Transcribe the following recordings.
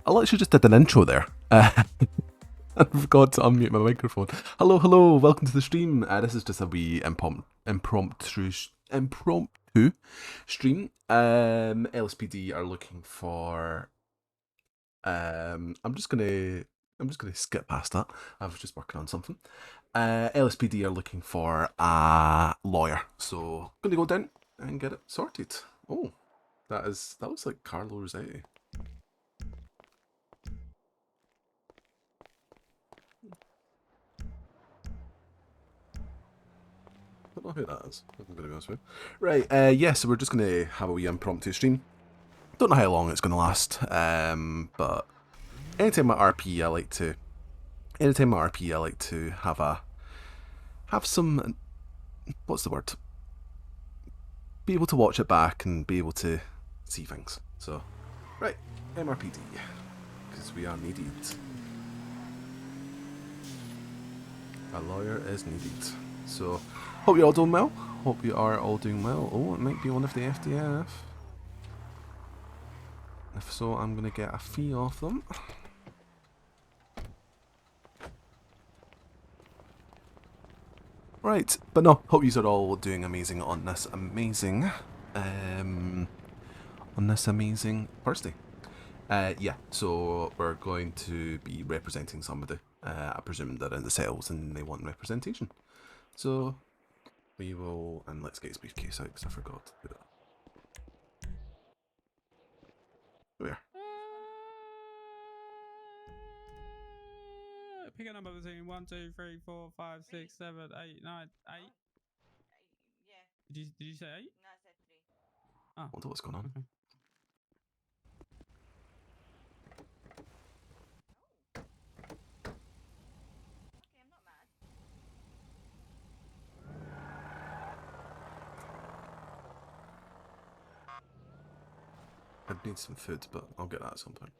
I literally just did an intro there. I forgot to unmute my microphone. Hello, hello, welcome to the stream. This is just a wee impromptu stream. LSPD are looking for. I'm just gonna skip past that. I was just working on something. LSPD are looking for a lawyer, so I'm gonna go down and get it sorted. Oh, that looks like Carlo Rossetti. I don't know who that is. I'm going to be honest with you. Right, yeah, so we're just going to have a wee impromptu stream. Don't know how long it's going to last, but anytime I RP, I like to have some, what's the word? Be able to watch it back and be able to see things. So, right, MRPD, because we are needed. A lawyer is needed. So, hope you're all doing well. Hope you are all doing well. Oh, it might be one of the FDF. If so, I'm going to get a fee off them. Right, but no, hope you are all doing amazing on this amazing Thursday. Yeah, so we're going to be representing somebody. I presume they're in the cells and they want representation. So we will, and let's get his briefcase out because I forgot to do that. Where? Pick a number between 1, 2, 3, 4, 5, 6, 7, 8, 9, 8. Yeah. Did you say 8? No, I said 3. Oh. I wonder what's going on. Okay. Okay, I'm not mad. I'd need some food, but I'll get that at some point.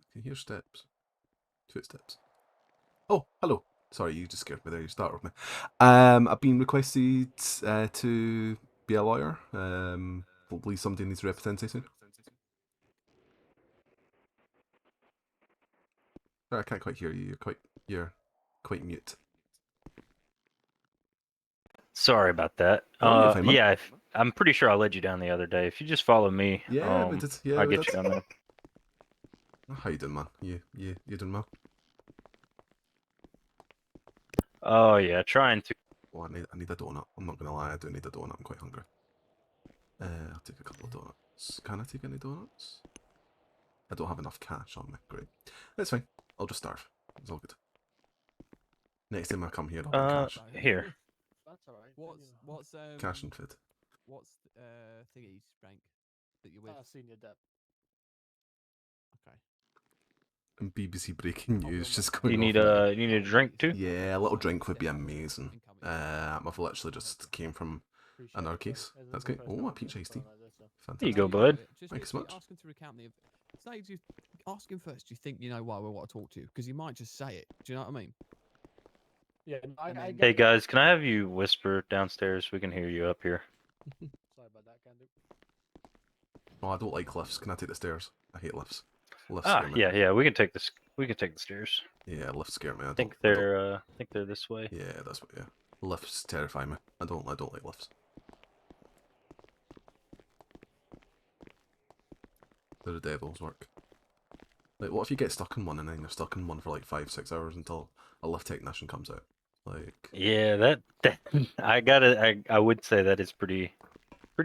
I can hear steps. Footsteps. Oh, hello. Sorry, you just scared me there. You startled me. I've been requested to be a lawyer. Hopefully somebody needs representation. Sorry, I can't quite hear you. You're quite mute. Sorry about that. Oh, you're fine, man. Yeah, I'm pretty sure I led you down the other day. If you just follow me, Yeah, we did. Yeah, I'll we get did. you down there. Oh, how you doing, man? You doing well? Oh yeah, trying to. Oh, I need a donut. I'm not gonna lie, I do need a donut. I'm quite hungry. I'll take a couple of donuts. Can I take any donuts? I don't have enough cash on me. Great. That's fine. I'll just starve. It's all good. Next time I come here, I'll get cash. Here. That's alright. What's Cash and food. What's thingy's rank that you're with? Senior dep. Okay. And BBC breaking news just You going need off. you need a drink too? Yeah, a little drink would be amazing. I've literally just came from another case. That's great. Oh, a peach iced tea. There Fantastic. you go, bud. Thanks so much. Ask him to recount the. Say, ask him first. Do you think you know why we want to talk to you? Because he might just say it. Do you know what I mean? Yeah, I Hey guys, can I have you whisper downstairs? We can hear you up here. Sorry about that, Candy. Oh, I don't like lifts. Can I take the stairs? I hate lifts. Lifts scare me. Yeah, we can take this. We can take the stairs. Yeah, lifts scare me. I think they're this way. Yeah, that's what. Yeah, lifts terrify me. I don't like lifts. They're the devil's work. Like, what if you get stuck in one and then you're stuck in one for like 5-6 hours until a lift technician comes out? Like. Yeah, that I would say that is pretty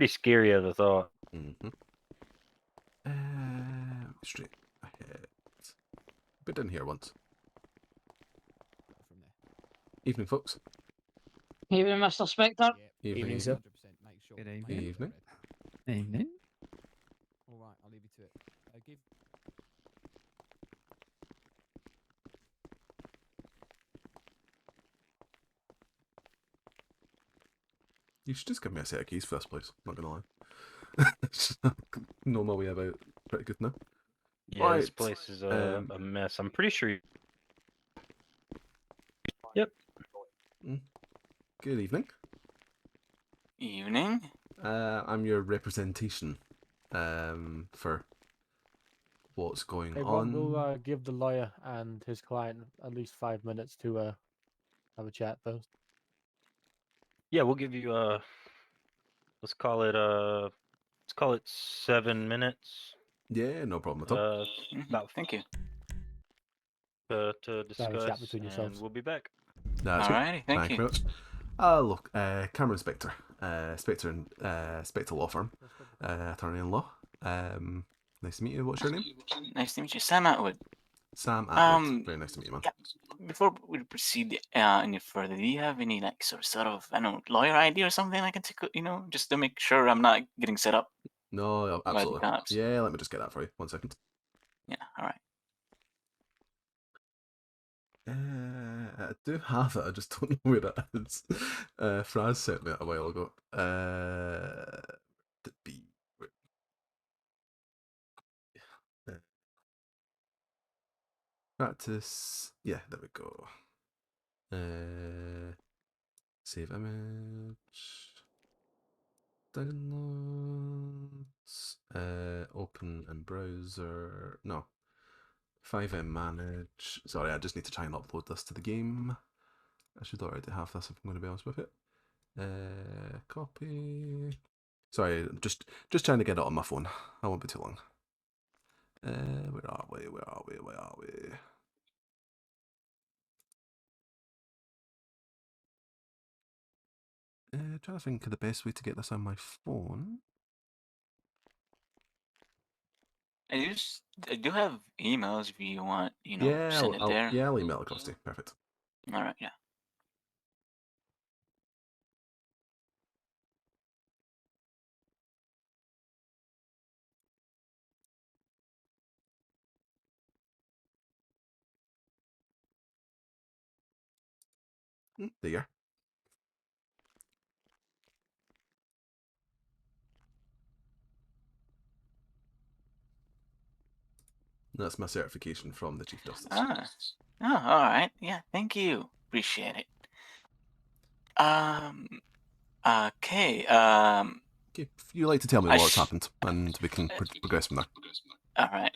scary as a thought. Mm-hmm. Straight ahead. Been in here once. From there. Evening, folks. Evening, Mr. Specter. Evening, sir. 100%. Make sure. Good make evening. sure you're Evening. ready. Evening. All right, I'll leave you to it. Give. You should just give me a set of keys first, please. Not gonna lie. Know my way about pretty good now. Yeah, this Right, place is a mess. I'm pretty sure. Yep. Good evening. Evening. I'm your representation for what's going Hey, on. Rob will give the lawyer and his client at least 5 minutes to have a chat first. Yeah, we'll give you let's call it 7 minutes. Yeah, no problem at all. About Thank you. to have a chat discuss, between and yourselves. we'll be back. That's good. Alrighty, thank you. Very much. Look, Cameron Specter, Specter and Specter Law Firm, attorney-in-law. Nice to meet you. What's your name? Nice to meet you, Sam Atwood. Sam Atwood. Very nice to meet you, man. Yeah, before we proceed any further, do you have any like sort of I don't know lawyer ID or something I can take? Just to make sure I'm not getting set up No, by the absolutely. cops. Yeah, let me just get that for you. 1 second. Yeah. All right. I do have it. I just don't know where it is. Fraz sent me it a while ago. To be. Practice. Yeah, there we go. Save image. Downloads. Open in browser. No. 5M manage. Sorry, I just need to try and upload this to the game. I should already have this if I'm going to be honest with it. Copy. Sorry, just trying to get it on my phone. I won't be too long. Where are we? Where are we? Where are we? Trying to think of the best way to get this on my phone. I do have emails if you want. Yeah, Send it there. yeah, I'll email it across to you. Perfect. All right. Yeah. There you are. That's my certification from the Chief Justice. Oh, all right. Yeah. Thank you. Appreciate it. Okay. Okay, if you like to tell me I what's sh- happened, and we can progress from there. All right.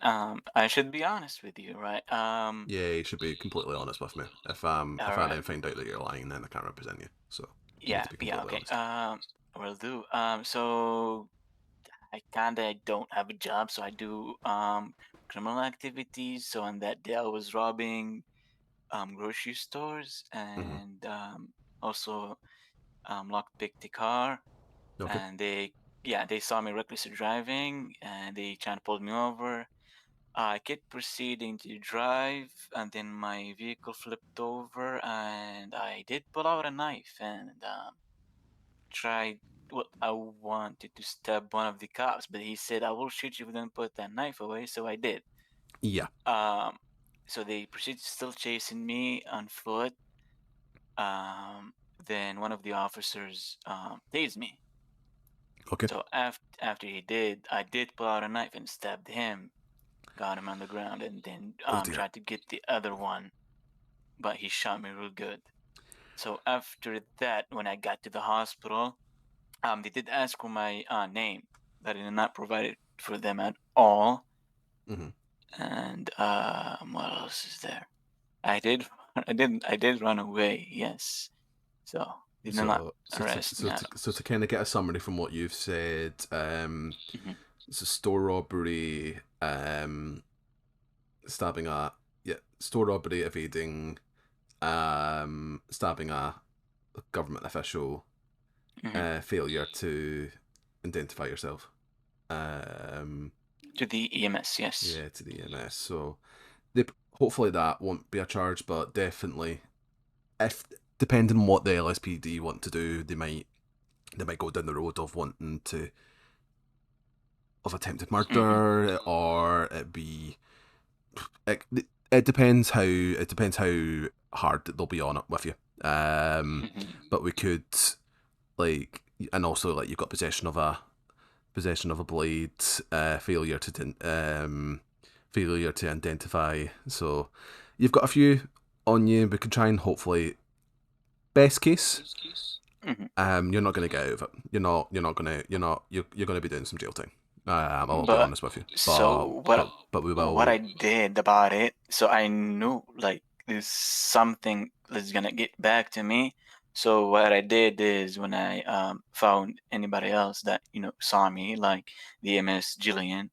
I should be honest with you, right? Yeah, you should be completely honest with me. If I Alright. then find out that you're lying, then I can't represent you. So you need Yeah. to be Yeah. completely Okay. honest. Will do. So I don't have a job, so I do criminal activities. So on that day, I was robbing grocery stores and also lockpicked the car. Okay. And they saw me recklessly driving, and they tried to pull me over. I kept proceeding to drive, and then my vehicle flipped over, and I did pull out a knife and tried. Well, I wanted to stab one of the cops, but he said, "I will shoot you if you don't put that knife away." So I did. Yeah. So they proceeded still chasing me on foot. Then one of the officers tased me. Okay. So after he did, I did pull out a knife and stabbed him, got him on the ground, and then Oh dear. tried to get the other one, but he shot me real good. So after that, when I got to the hospital, they did ask for my name, but I did not provide it for them at all. Mhm. And what else is there? I did run away. Yes. So they did not arrest me. So to kind of get a summary from what you've said, it's a store robbery, stabbing store robbery, evading, stabbing a government official, failure to identify yourself. To the EMS, yes. Yeah, to the EMS. So hopefully that won't be a charge, but definitely, if depending on what the LSPD want to do, they might go down the road of wanting to of attempted murder, or it depends how hard they'll be on it with you. But we could and also you've got possession of a blade, failure to identify. So you've got a few on you. We could try and hopefully best case, Mhm. you're not going to get out of it. You're going to be doing some jail time. I'll be But honest with you. so But we what I will. did about it, so I knew like there's something that's gonna get back to me. So what I did is when I found anybody else that saw me, like the MS Jillian,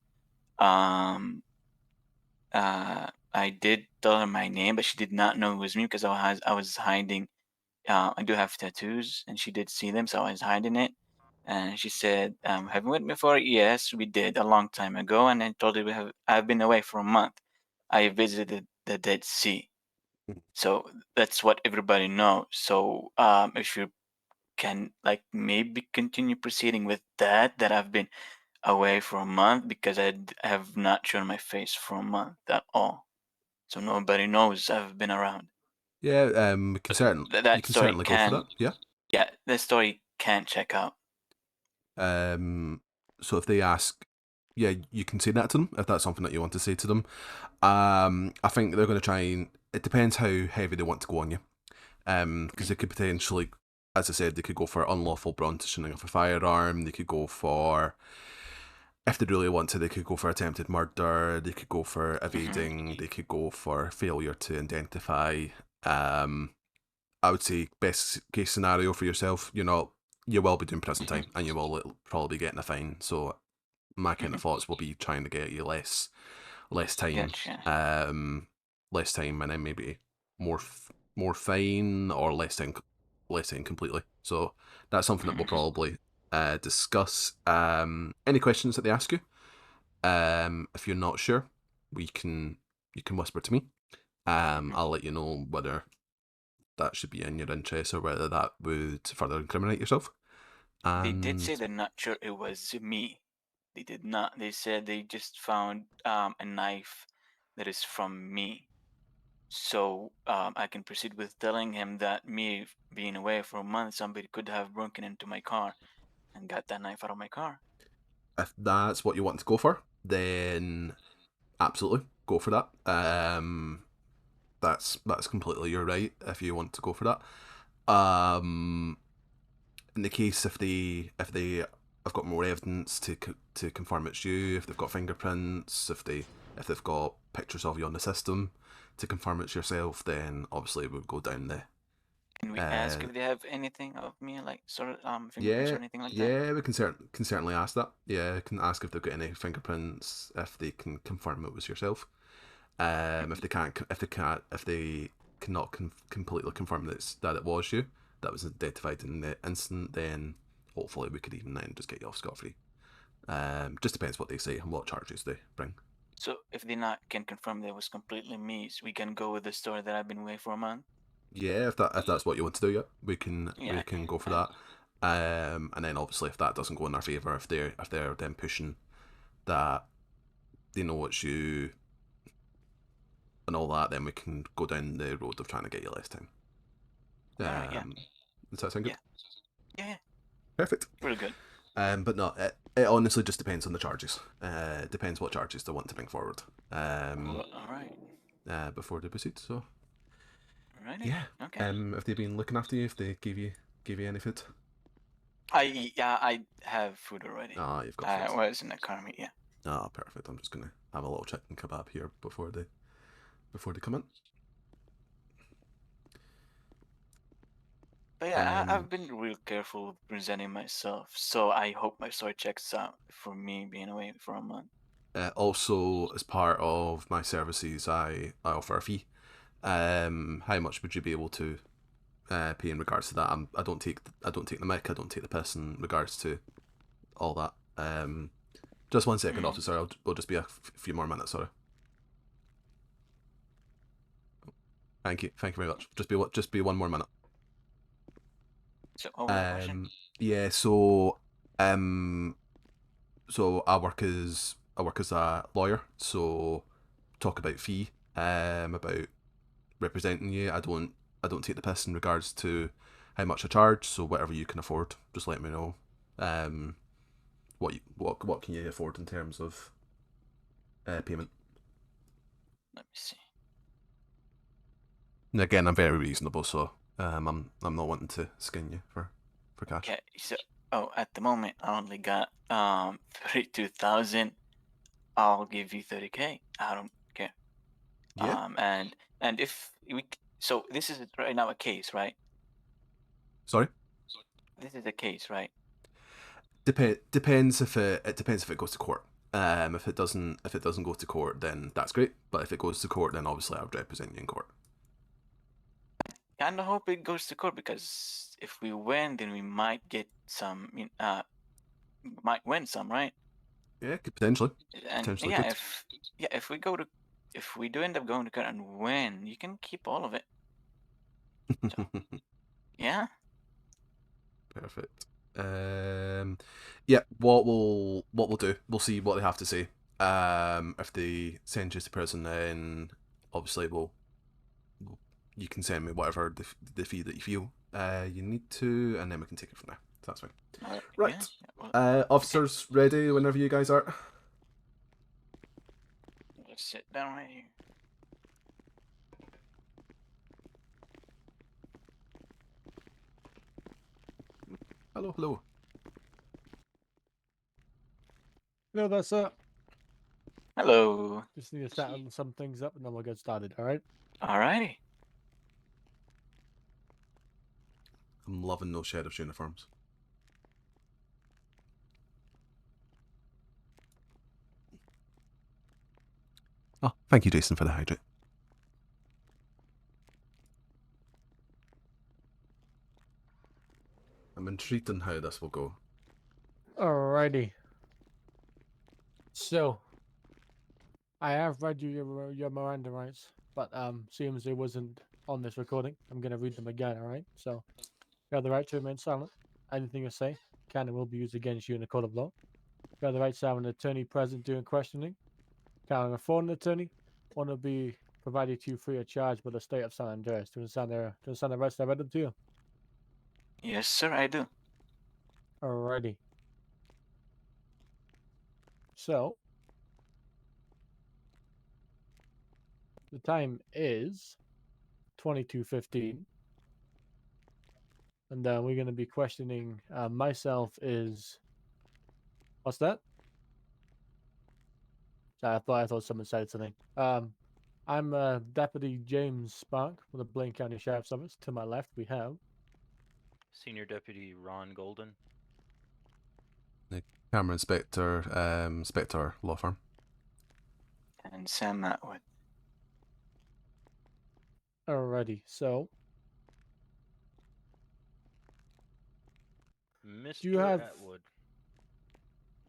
um I did tell her my name, but she did not know it was me because I was hiding. I do have tattoos, and she did see them, so I was hiding it. And she said, "Have we met before?" Yes, we did a long time ago. And I told her I've been away for a month. I visited the Dead Sea, so that's what everybody knows. So if you can like maybe continue proceeding with that I've been away for a month because have not shown my face for a month at all, so nobody knows I've been around. Yeah, you That can story certainly go for can, that. Yeah. yeah, that story can check out. So if they ask, yeah, you can say that to them if that's something that you want to say to them. I think they're going to try and. It depends how heavy they want to go on you. Because they could potentially, as I said, they could go for unlawful brandishing of a firearm. They could go for, if they really want to, they could go for attempted murder. They could go for evading. They could go for failure to identify. I would say best case scenario for yourself, you will be doing prison time and you will probably be getting a fine. So my kind of thoughts will be trying to get you less time, Gotcha. less time, and then maybe more more fine or less time completely. So that's something that we'll probably discuss. Any questions that they ask you? If you're not sure, you can whisper to me. I'll let you know whether that should be in your interest or whether that would further incriminate yourself. They did say And they're not sure it was me. They did not. They said they just found a knife that is from me. So I can proceed with telling him that me being away for a month, somebody could have broken into my car and got that knife out of my car. if that's what you want to go for, then absolutely go for that. That's completely your right if you want to go for that. In the case if they have got more evidence to confirm it's you, if they've got fingerprints, if they've got pictures of you on the system to confirm it's yourself, then obviously we'll go down the. Can we ask if they have anything of me, like sort of fingerprints or Yeah, anything like that? yeah, we can certainly ask that. Yeah, we can ask if they've got any fingerprints, if they can confirm it was yourself. If they can't, if they cannot completely confirm that it was you that was identified in the incident, then hopefully we could even then just get you off scot free. Just depends what they say and what charges they bring. So if they not can confirm that it was completely me, so we can go with the story that I've been away for a month. Yeah, if that's what you want to do, yeah, we can Yeah. go for that. And then obviously if that doesn't go in our favour, if they're then pushing that they know it's you and all that, then we can go down the road of trying to get you less time. Alright, yeah. Does that sound good? Yeah. Perfect. Real good. But no, it honestly just depends on the charges. It depends what charges they want to bring forward. Alright. Before they proceed. So Alrighty. yeah. Okay. Have they been looking after you? If they gave you any food? I have food already. Ah, you've got I food. was in the car meet, yeah. Ah, perfect. I'm just gonna have a little chicken kebab here before they come in. But yeah, I've been real careful with presenting myself, so I hope my story checks out for me being away for a month. Also, as part of my services, I offer a fee. How much would you be able to pay in regards to that? I don't take the mic. I don't take the piss in regards to all that. Just 1 second, officer. We'll just be a few more minutes. Sorry. Thank you very much. Just be 1 more minute. So, what was the question? Yeah. So I work as a lawyer. So talk about fee. About representing you. I don't take the piss in regards to how much I charge. So whatever you can afford, just let me know. What can you afford in terms of payment? Let me see. And again, I'm very reasonable, so I'm not wanting to skin you for cash. Okay, so at the moment I only got 32,000. I'll give you 30K. I don't care. Yeah. And if so this is right now a case, right? Sorry. This is a case, right? Depends if it depends if it goes to court. If it doesn't go to court, then that's great. But if it goes to court, then obviously I would represent you in court. Kinda hope it goes to court because if we win, then we might get some. Might win some, right? Yeah, could potentially. And Potentially yeah, could. if we do end up going to court and win, you can keep all of it. Yeah. Perfect. Yeah. What we'll do, we'll see what they have to say. If they send you to prison, then obviously you can send me whatever the fee that you feel you need to, and then we can take it from there. So that's fine. Right. Yeah, well, Officers ready whenever you guys are. let's sit down right here. Hello, hello. No, that's it. Hello. Just need to settle some things up and then we'll get started, alright? Alrighty. I'm loving those sheriff's uniforms. Oh, thank you, Jason, for the hydrate. I'm intrigued on how this will go. Alrighty. So, I have read you your Miranda rights, but seems it wasn't on this recording. I'm gonna read them again, alright? So, you have the right to remain silent. Anything you say can and will be used against you in a court of law. You have the right to have an attorney present during questioning. Can afford an attorney. One will be provided to you free of charge by the state of San Andreas. Do you understand the rights I read them to you? Yes, sir, I do. Alrighty. So, the time is 22:15. And we're going to be questioning myself is... What's that? Sorry, I thought someone said something. I'm Deputy James Spark with the Blaine County Sheriff's Office. To my left, we have... Senior Deputy Ron Golden. Cameron Specter, Specter Law Firm. And Sam Atwood. Alrighty, so... Mr. Do you have... Atwood,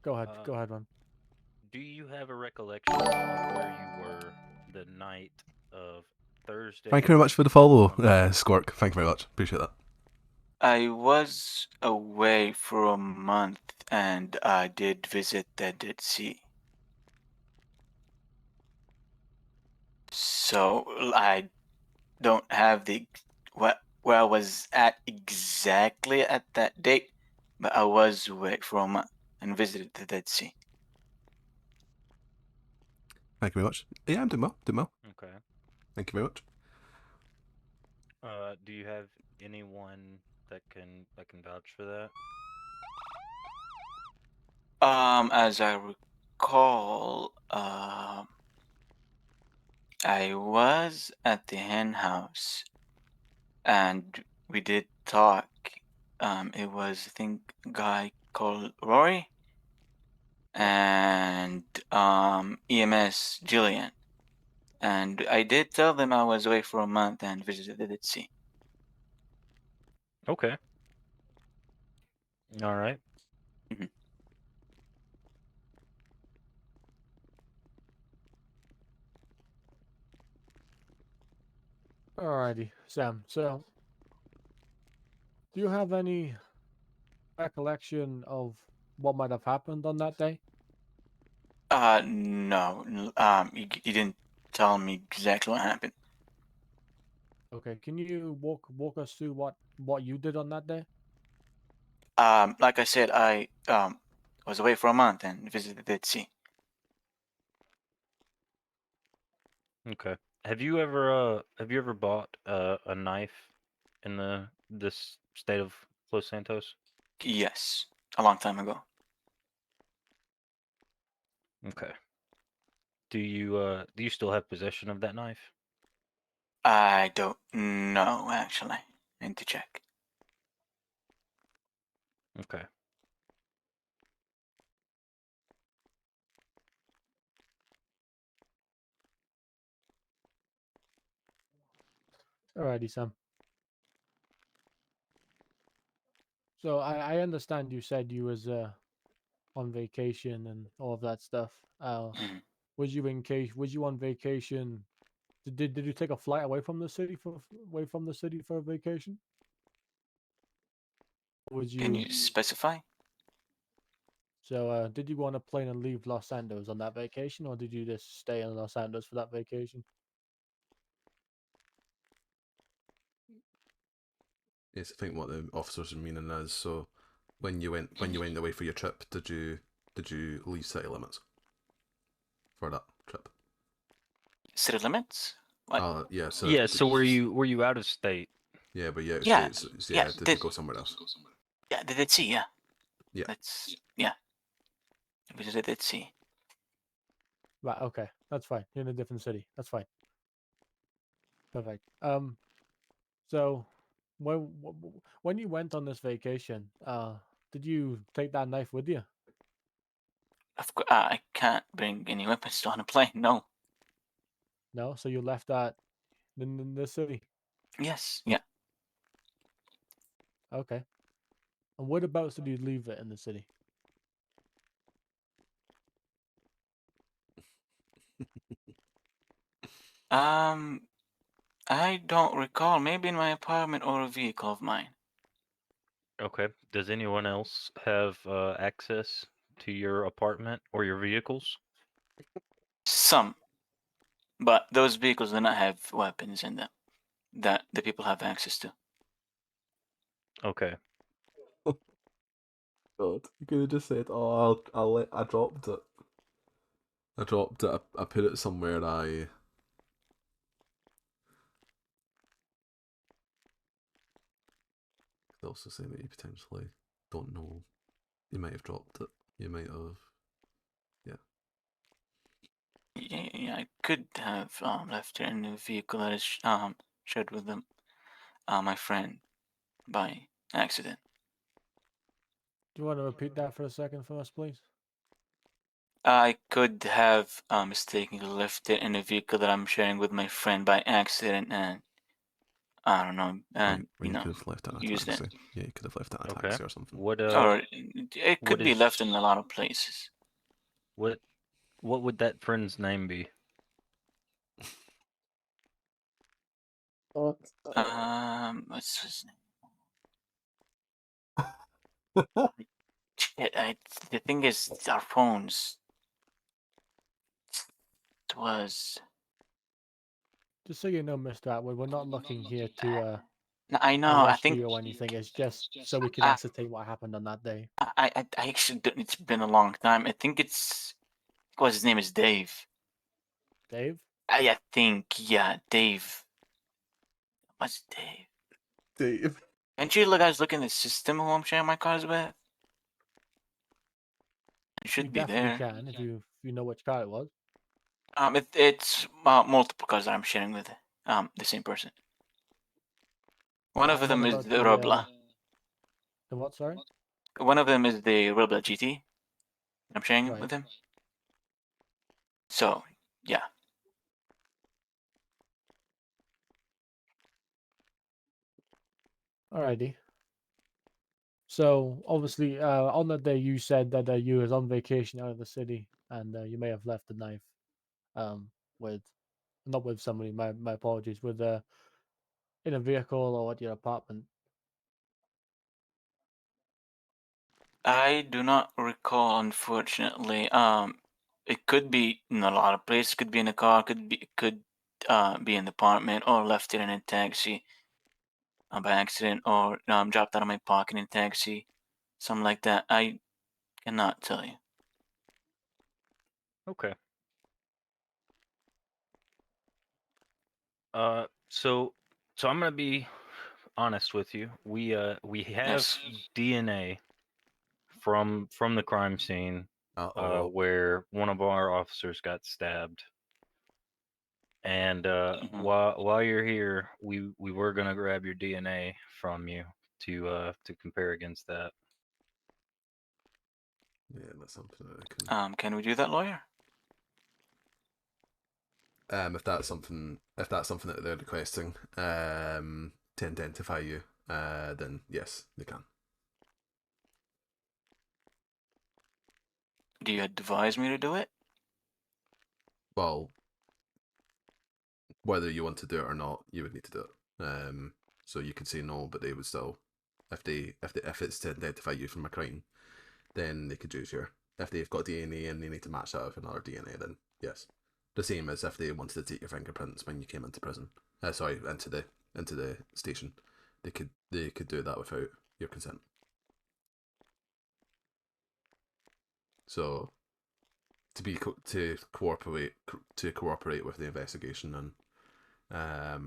Go ahead, Ron. do you have a recollection of where you were the night of Thursday? Thank you very much for the follow, Squirk. Thank you very much. Appreciate that. I was away for a month and I did visit the Dead Sea. So I don't have where I was at exactly at that date, but I was away for a month and visited the Dead Sea. Thank you very much. Yeah, I'm doing well. Doing well. Okay. Thank you very much. Do you have anyone that can vouch for that? As I recall, I was at the hen house and we did talk. It was, I think, a guy called Rory and EMS Jillian. And I did tell them I was away for a month and visited the Dead Sea. Okay. All right. Mhm. Alrighty, Sam. So, do you have any recollection of what might have happened on that day? No. He didn't tell me exactly what happened. Okay, can you walk us through what you did on that day? Like I said, I was away for a month and visited the Dead Sea. Okay. Have you ever bought a knife in this state of Los Santos? Yes, a long time ago. Okay. Do you still have possession of that knife? I don't know, actually. I need to check. Okay. Alrighty, Sam. So I understand you said you was on vacation and all of that stuff. Mhm. Was you on vacation? Did you take a flight away from the city for a vacation? Was Can you you specify? so did you go on a plane and leave Los Santos on that vacation, or did you just stay in Los Santos for that vacation? Yes, I think what the officers are meaning is, so when you went away for your trip, did you leave city limits for that trip? City limits? What? Yeah. So Yeah. So were you out of state? Yeah, but yeah, Yeah, States. yeah, Yeah, did you go somewhere else? Yeah, the Dead Sea, yeah. Yeah. Yeah. We did the Dead Sea. Right. Okay, that's fine. You're in a different city. That's fine. Perfect. So when you went on this vacation, did you take that knife with you? Of course, I can't bring any weapons on a plane, no. No. So you left that in the city. Yes, yeah. Okay. And whereabouts did you leave it in the city? I don't recall. Maybe in my apartment or a vehicle of mine. Okay. Does anyone else have access to your apartment or your vehicles? Some, but those vehicles do not have weapons in them that the people have access to. Okay. God, you could have just said, "Oh, I dropped it. I dropped it. I put it somewhere. I." Could also say that you potentially don't know. You might have dropped it. You might have. Yeah, I could have left it in the vehicle that is shared with them, my friend, by accident. Do you want to repeat that for a second for us, please? I could have mistakenly left it in a vehicle that I'm sharing with my friend by accident, and I don't know, and Or you could have left it in a used it. taxi. Yeah, you could have left it in a Okay. taxi or something. What Or it could what be left in is- a lot of places. what would that friend's name be? What's his name? Shit, the thing is, our phones. It was. Just so you know, Mr. Atwood, we're not looking here to No, I know. I arrest think. you or anything. It's just so we can I, ascertain what happened on that day. I actually don't. It's been a long time. I think it's. What his name is Dave. Dave? I think Dave. What's Dave? Dave. Can't you guys look in the system who I'm sharing my cars with? It You should be definitely there. can if you know which car it was. It's multiple cars that I'm sharing with the same person. One of And them what is about the the Robla. the what? Sorry. One of them is the Robla GT. I'm sharing it Right. with him. So yeah. Alrighty. So obviously, on that day, you said that you was on vacation out of the city, and you may have left the knife, with, not with somebody. My apologies. With in a vehicle or at your apartment. I do not recall, unfortunately. It could be in a lot of places. Could be in a car. Could be in the apartment, or left it in a taxi by accident, or dropped out of my pocket in a taxi, something like that. I cannot tell you. Okay. So I'm gonna be honest with you. We have Yes. DNA from the crime scene Uh-oh. where one of our officers got stabbed. And Mhm. while you're here, we were gonna grab your DNA from you to compare against that. Yeah, that's something that I can... Can we do that, lawyer? if that's something that they're requesting, to identify you, then yes, they can. Do you advise me to do it? Well, whether you want to do it or not, you would need to do it. So you could say no, but they would still, if it's to identify you from a crime, then they could use your. If they've got DNA and they need to match that with another DNA, then yes, the same as if they wanted to take your fingerprints when you came into prison. Sorry, into the station, they could do that without your consent. So to cooperate with the investigation, and I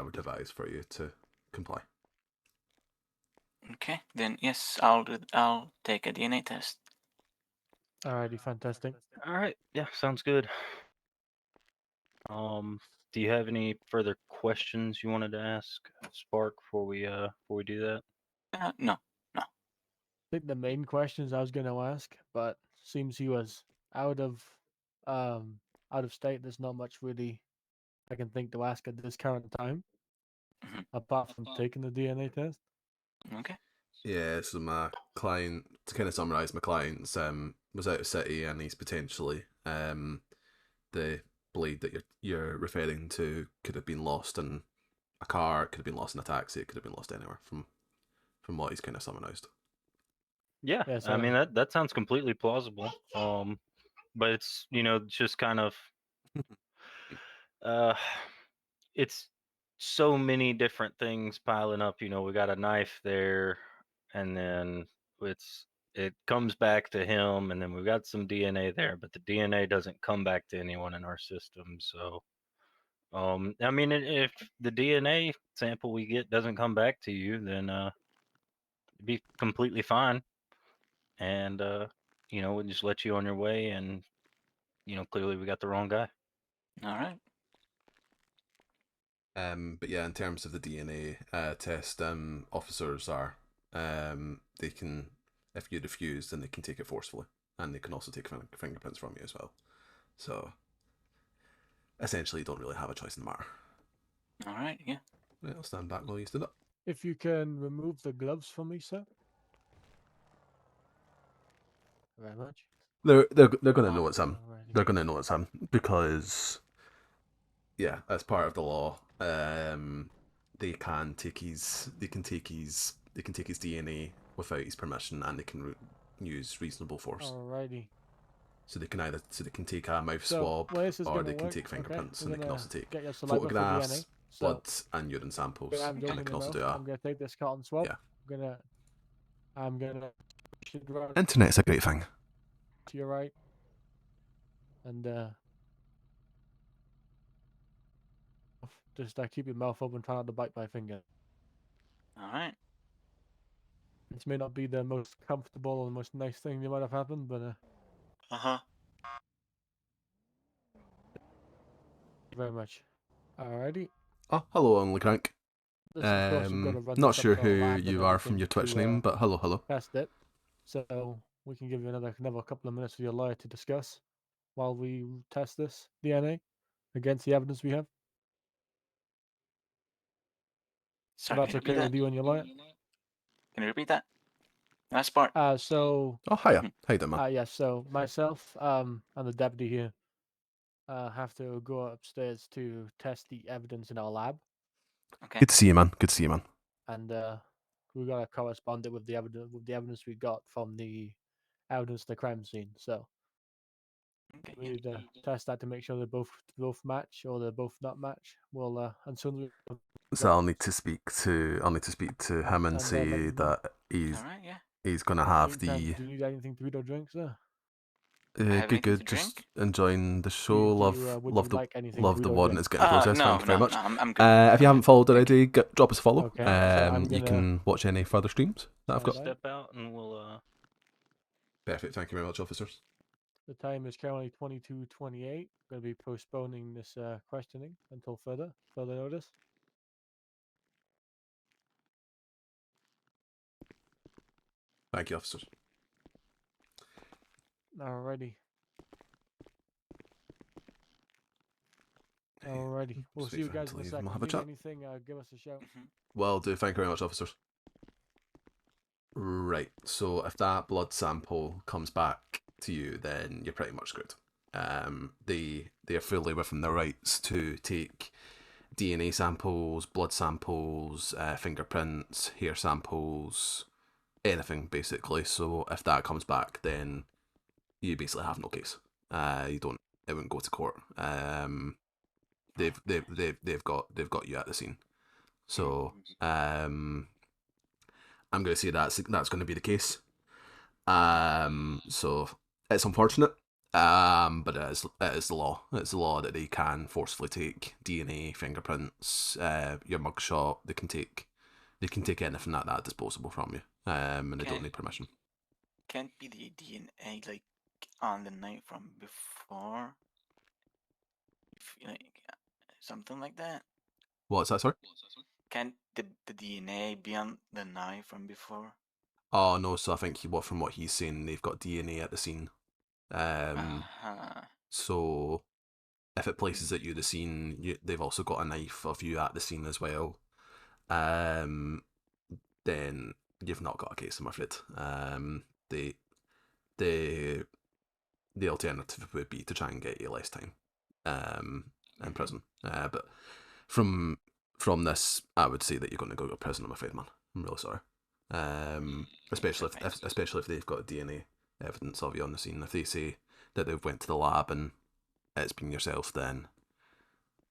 would advise for you to comply. Okay, then yes, I'll take a DNA test. Alrighty, fantastic. All right, yeah, sounds good. Do you have any further questions you wanted to ask Spark before we do that? No. I think the main questions I was going to ask, but seems he was out of state. There's not much really I can think to ask at this current time, Mhm. apart from taking the DNA test. Okay. Yeah, so my client, to kind of summarise, my client's was out of city and he's potentially the blade that you're referring to could have been lost in a car, it could have been lost in a taxi, it could have been lost anywhere from what he's kind of summarised. Yeah, Yes, I mean that sounds completely plausible. But it's just kind of uh, it's so many different things piling up. We got a knife there, and then it comes back to him, and then we've got some DNA there, but the DNA doesn't come back to anyone in our system. So, I mean, if the DNA sample we get doesn't come back to you, then it'd be completely fine, and we'll just let you on your way. And clearly we got the wrong guy. All right. But yeah, in terms of the DNA test, officers are they can, if you refuse, then they can take it forcefully, and they can also take fingerprints from you as well. So essentially, you don't really have a choice in the matter. All right. Yeah. Right, I'll stand back while you stood up. if you can remove the gloves for me, sir. Very much. They're gonna know it's him. Alrighty. They're gonna know it's him because yeah, as part of the law, they can take his DNA without his permission, and they can use reasonable force. Alrighty. So they can take a mouth So, swab, well, this is or gonna they can work, take okay? fingerprints, We're and they can gonna also take get your saliva for photographs, DNA. So, blood, and urine samples, I'm and they joking can also enough. do I'm gonna take this cotton swab. yeah. I'm gonna push it right Internet's a great thing. to your right, and just keep your mouth open, try not to bite my finger. All right. This may not be the most comfortable or the most nice thing that might have happened, but Uh-huh. very much. Alrighty. Oh, hello, Only Crank. This, of course, we've got to run Not this up sure to who a lab and you are from everything your Twitch to, name, but hello. test it. So we can give you another couple of minutes with your lawyer to discuss while we test this DNA against the evidence we have. So Sorry, that's can you okay repeat with that? you and your lawyer? Can you repeat that? Last part. So Oh, hiya. How you doing, man? yes. So myself, and the deputy here, have to go upstairs to test the evidence in our lab, Okay. Good to see you, man. Good to see you, man. and we gotta correspond it with the evidence we got from the evidence of the crime scene. So Okay. we Yeah. need to test that to make sure they both match or they're both not match. Well, and soon as So I'll need to speak to him and And, say let me know. that All right. Yeah. he's gonna have meantime, the do you need anything to eat or drink, sir? have Good, anything good. to Just drink? enjoying the show. Would Love you the like anything? love We the don't VOD drink. and it's getting processed. No, Thank you very no, much. no. I'm good. If you I'm haven't followed Thank you. already, drop us a follow. Okay, so I'm You gonna can watch any further streams that I've find got. out. Step out and we'll. Perfect. Thank you very much, officers. The time is currently 22:28. Going to be postponing this questioning until further notice. Thank you, officers. Alrighty. Alrighty. We'll Just see wait you for him guys to in a leave and second. we'll have a Need chat. anything? Give us a shout. Mhm. Well, do. Thank you very much, officers. Right. So if that blood sample comes back to you, then you're pretty much screwed. They are fully within their rights to take DNA samples, blood samples, fingerprints, hair samples, anything basically. So if that comes back, then you basically have no case. You don't. It wouldn't go to court. They've got you at the scene. So I'm going to say that's going to be the case. So it's unfortunate. But it is the law. It's the law that they can forcefully take DNA, fingerprints, your mugshot. They can take anything like that disposable from you. And they don't need permission. Can't be the DNA like on the night from before. If, like something like that. What's that? Sorry. Can't the DNA be on the knife from before? Oh no. So I think from what he's saying, they've got DNA at the scene. Uh-huh. So if it places at you the scene, they've also got a knife of you at the scene as well. Then you've not got a case, I'm afraid. The alternative would be to try and get you less time in prison. But from this, I would say that you're going to go to prison, I'm afraid, man. I'm really sorry. Especially if they've got DNA evidence of you on the scene. If they say that they've went to the lab and it's been yourself, then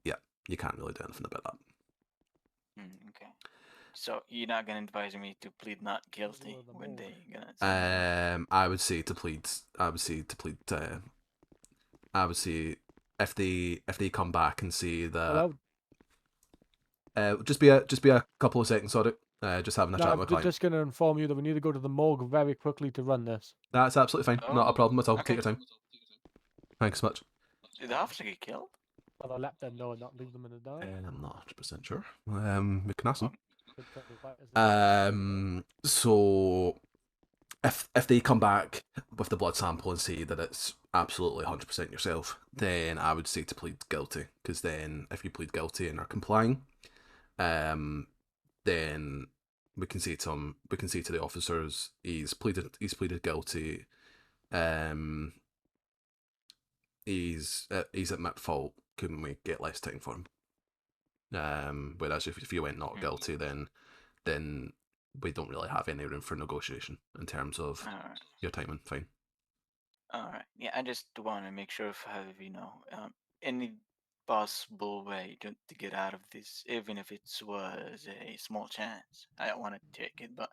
yeah, you can't really do anything about that. Okay. So you're not gonna advise me to plead not guilty the when morgue. they gonna send me? I would say to plead. I would say if they come back and say that. Hello. Just be a couple of seconds, sorry. Just having a No, chat I'm with my client. just going to inform you that we need to go to the morgue very quickly to run this. That's absolutely fine. Not a Oh, problem at all. okay. Take your time. Thanks so much. Did the officer get killed? Well, I'll let them know and not leave them in the dark. I'm not 100% sure. We can ask them. Could tell the fighters So if they come back with the blood sample and say that it's absolutely 100% yourself, then I would say to plead guilty. Because then, if you plead guilty and are complying, then we can say to the officers, he's pleaded guilty. He's admit fault. Couldn't we get less time for him? Whereas if you went not guilty, then we don't really have any room for negotiation in terms of Alright. your timing. Fine. Alright. Yeah, I just want to make sure if I have, any possible way to get out of this, even if it was a small chance. I don't want to take it, but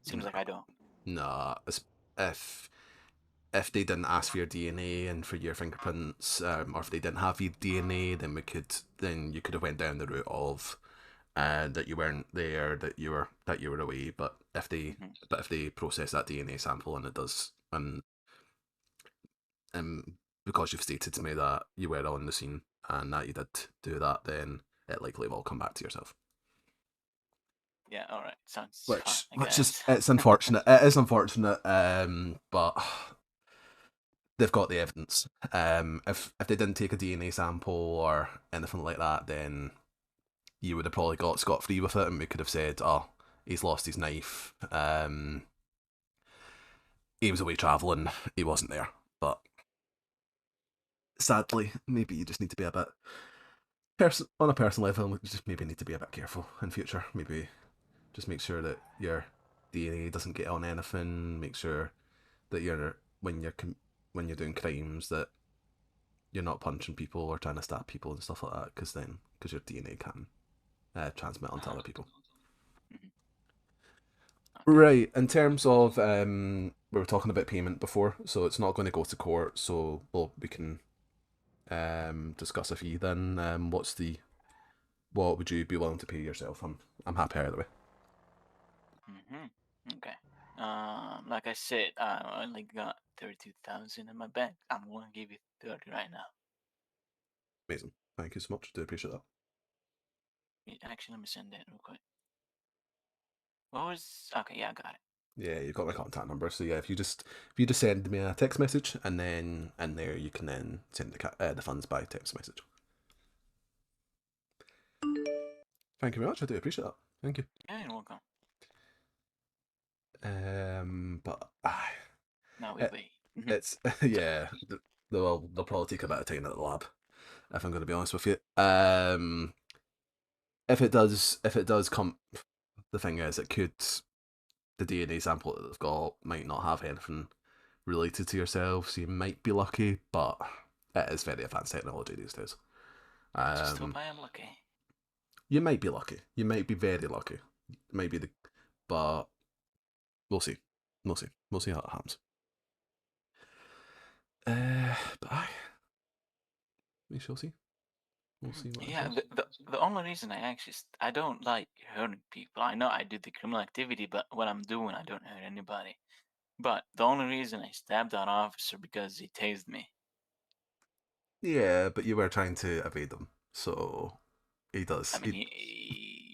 it seems like I don't. Nah, if they didn't ask for your DNA and for your fingerprints, or if they didn't have your DNA, then you could have went down the route of that you weren't there, that you were away. But if they process that DNA sample and it does, and because you've stated to me that you were on the scene and that you did do that, then it likely will come back to yourself. Yeah, alright. Sounds fine, Which I is guess. it's unfortunate. It is unfortunate. But they've got the evidence. If they didn't take a DNA sample or anything like that, then you would have probably got scot-free with it, and we could have said, "Oh, he's lost his knife. He was away travelling. He wasn't there." But sadly, maybe you just need to be a bit on a personal level. You just maybe need to be a bit careful in future. Maybe just make sure that your DNA doesn't get on anything. Make sure that when you're doing crimes that you're not punching people or trying to stab people and stuff like that, because your DNA can transmit onto other people. Okay. Right. In terms of we were talking about payment before, so it's not going to go to court. So we can discuss a fee then. What would you be willing to pay yourself? I'm happy either way. Okay. Like I said, I only got 32,000 in my bank. I'm gonna give you 30 right now. Amazing. Thank you so much. Do appreciate that. Actually, let me send that real quick. What was? Okay, yeah, I got it. Yeah, you've got my contact number. So yeah, if you just send me a text message, and then in there you can then send the funds by text message. Thank you very much. I do appreciate that. Thank you. Yeah, you're welcome. But Now we wait. it's yeah. They'll probably take a bit of time at the lab, if I'm going to be honest with you. If it does come, the thing is, the DNA sample that they've got might not have anything related to yourself, so you might be lucky, but it is very advanced technology these days. Just hope I am lucky. You might be lucky. You might be very lucky. Maybe but we'll see. We'll see. We'll see how it happens. But we shall see. We'll see what Yeah, happens. the only reason I don't like hurting people. I know I do the criminal activity, but what I'm doing, I don't hurt anybody. But the only reason I stabbed that officer because he tased me. Yeah, but you were trying to evade them, so he does. I mean,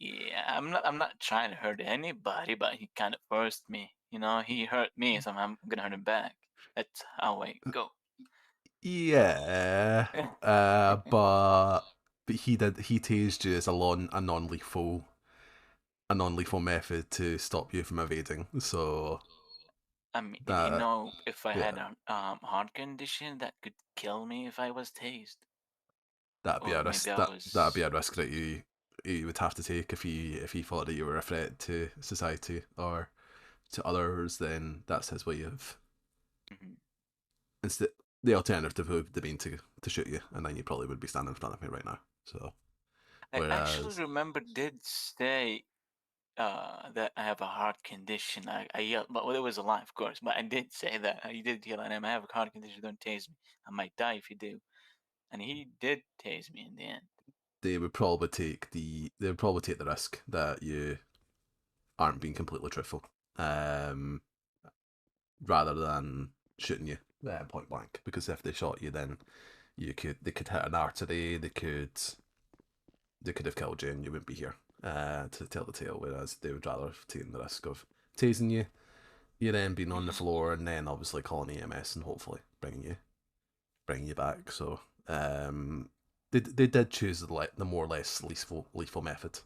yeah, I'm not trying to hurt anybody, but he kind of forced me. You know, he hurt me, so I'm gonna hurt him back. That's how I go. Yeah, but he tased you as a non-lethal method to stop you from evading. So I mean, did he that know if I had yeah, a heart condition that could kill me if I was tased? that'd be Or a maybe risk. I That'd be was. a risk that you would have to take if he thought that you were a threat to society or to others. Then that's his way of Mhm. instead. The alternative would have been to shoot you, and then you probably would be standing in front of me right now. So I actually whereas remember did say that I have a heart condition. I yelled, but it was a lie, of course. But I did say that. I did yell at him. I have a heart condition. Don't tase me. I might die if you do. And he did tase me in the end. they would probably take the risk that you aren't being completely truthful, rather than shooting you point blank. Because if they shot you, then they could hit an artery, they could have killed you, and you wouldn't be here to tell the tale. Whereas they would rather have taken the risk of tasing you, you then being on the floor, and then obviously calling EMS and hopefully bringing you back. So they did choose the more or less lethal method.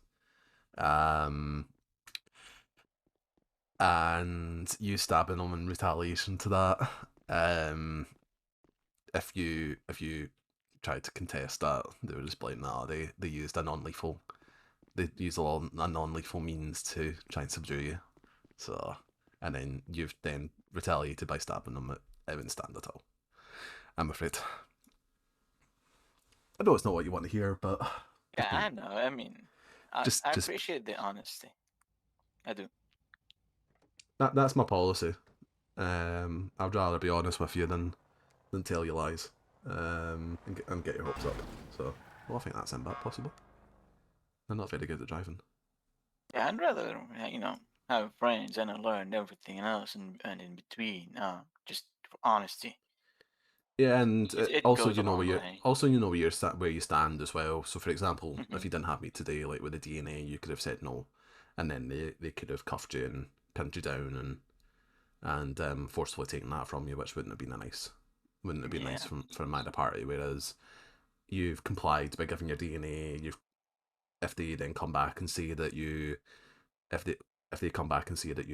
And you stabbing them in retaliation to that. If you tried to contest that, they were just like, no, they used a non-lethal. They used a non-lethal means to try and subdue you. So, and then you've then retaliated by stabbing them. It wouldn't stand at all, I'm afraid. I know it's not what you want to hear, but Yeah, I know. I mean, I just appreciate the honesty. I do. that's my policy. I'd rather be honest with you than tell you lies, and get your hopes up. So, well, I think that's in back possible. I'm not very good at driving. Yeah, I'd rather, have friends and learn everything else and in between. Just for honesty. Yeah, and It also goes a long way. where you stand as well. So, for example, if Mhm. you didn't have me today, like with the DNA, you could have said no, and then they could have cuffed you and pinned you down and forcefully taken that from you, which wouldn't have been nice Yeah. from either party. Whereas you've complied by giving your DNA. If they then come back and say that if they come back and say that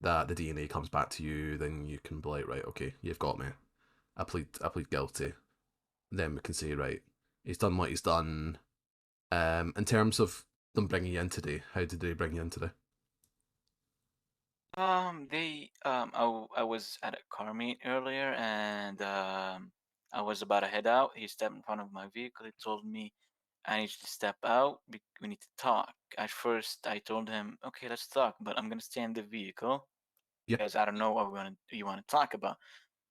that the DNA comes back to you, then you can be like, right, okay, you've got me. I plead guilty. Then we can say, right, he's done what he's done. In terms of them bringing you in today, how did they bring you in today? I was at a car meet earlier, and I was about to head out. He stepped in front of my vehicle. He told me I need to step out. We need to talk. At first, I told him, okay, let's talk, but I'm gonna stay in the vehicle. Yeah. because I don't know what you want to talk about.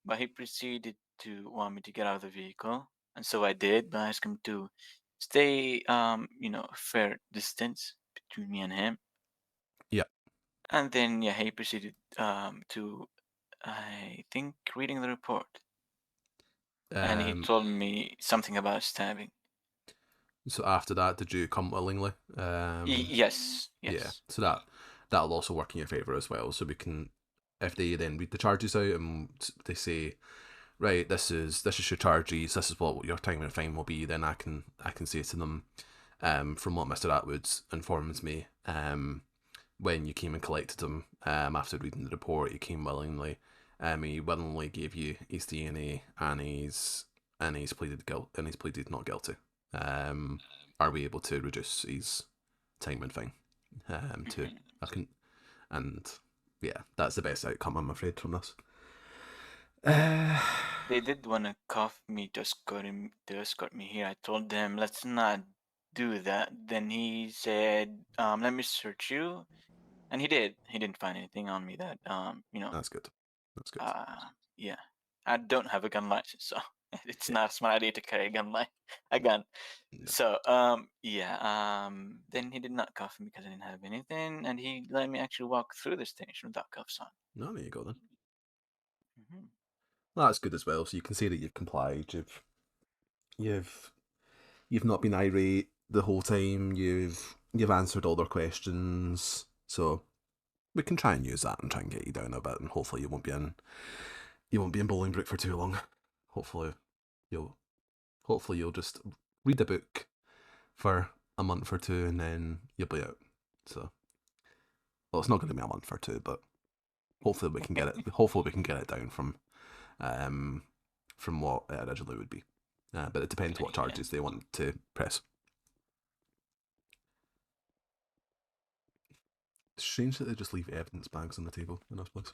But he proceeded to want me to get out of the vehicle, and so I did. But I asked him to stay, a fair distance between me and him. Yeah. And then yeah, he proceeded to, I think, reading the report, and he Um, told me something about stabbing. so after that, did you come willingly? Yes, Yeah. yes. So that'll also work in your favour as well. So we can, if they then read the charges out and they say, right, this is your charges, this is what your time and fine will be, then I can say to them, from what Mr. Atwood informs me, when you came and collected him, after reading the report, he came willingly. He willingly gave you his DNA and he's pleaded not guilty. Are we able to reduce his time and fine? To Mhm. I can, and yeah, that's the best outcome, I'm afraid, from this. They did want to cuff me to escort me here. I told them let's not do that. Then he said, "Let me search you," and he did. He didn't find anything on me that, That's good. That's good. yeah. I don't have a gun license, so it's not a smart idea to carry a gun. No. So, yeah. Then he did not cuff me because I didn't have anything, and he let me actually walk through the station without cuffs on. No, there you go then. Mhm. Well, that's good as well. So you can say that you've complied. You've not been irate the whole time. You've answered all their questions. So we can try and use that and try and get you down a bit, and hopefully you won't be in Bolingbroke for too long. Hopefully you'll just read the book for a month or two and then you'll be out. So, well, it's not going to be a month or two, but hopefully we can get it. Hopefully we can get it down from what it originally would be. But it depends what charges they want to press. It's strange that they just leave evidence bags on the table in this place.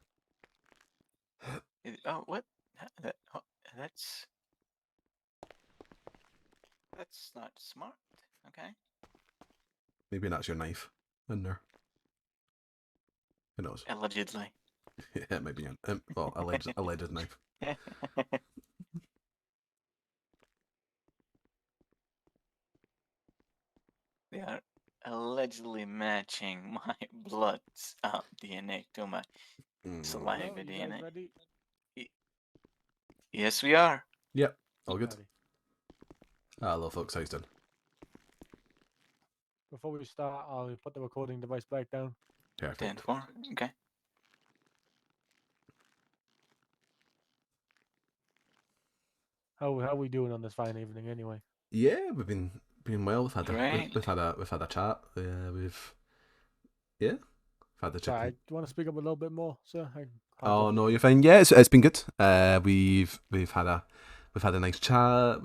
Oh, what? Oh, that's not smart. Okay. Maybe that's your knife in there. Who knows? Allegedly. Yeah, maybe alleged knife. They are allegedly matching my blood's DNA to my saliva Well, you guys DNA. ready? Yes, we are. Yep, all good. Ready. Hello, folks. How's done? Before we start, I'll put the recording device back down. Perfect. 10-4. Okay. How are we doing on this fine evening, anyway? Yeah, we've been well. We've had Great. we've had a chat. We've had the Sorry, chicken. do you want to speak up a little bit more, sir? Oh no, you're fine. Yeah, it's been good. We've had a nice chat.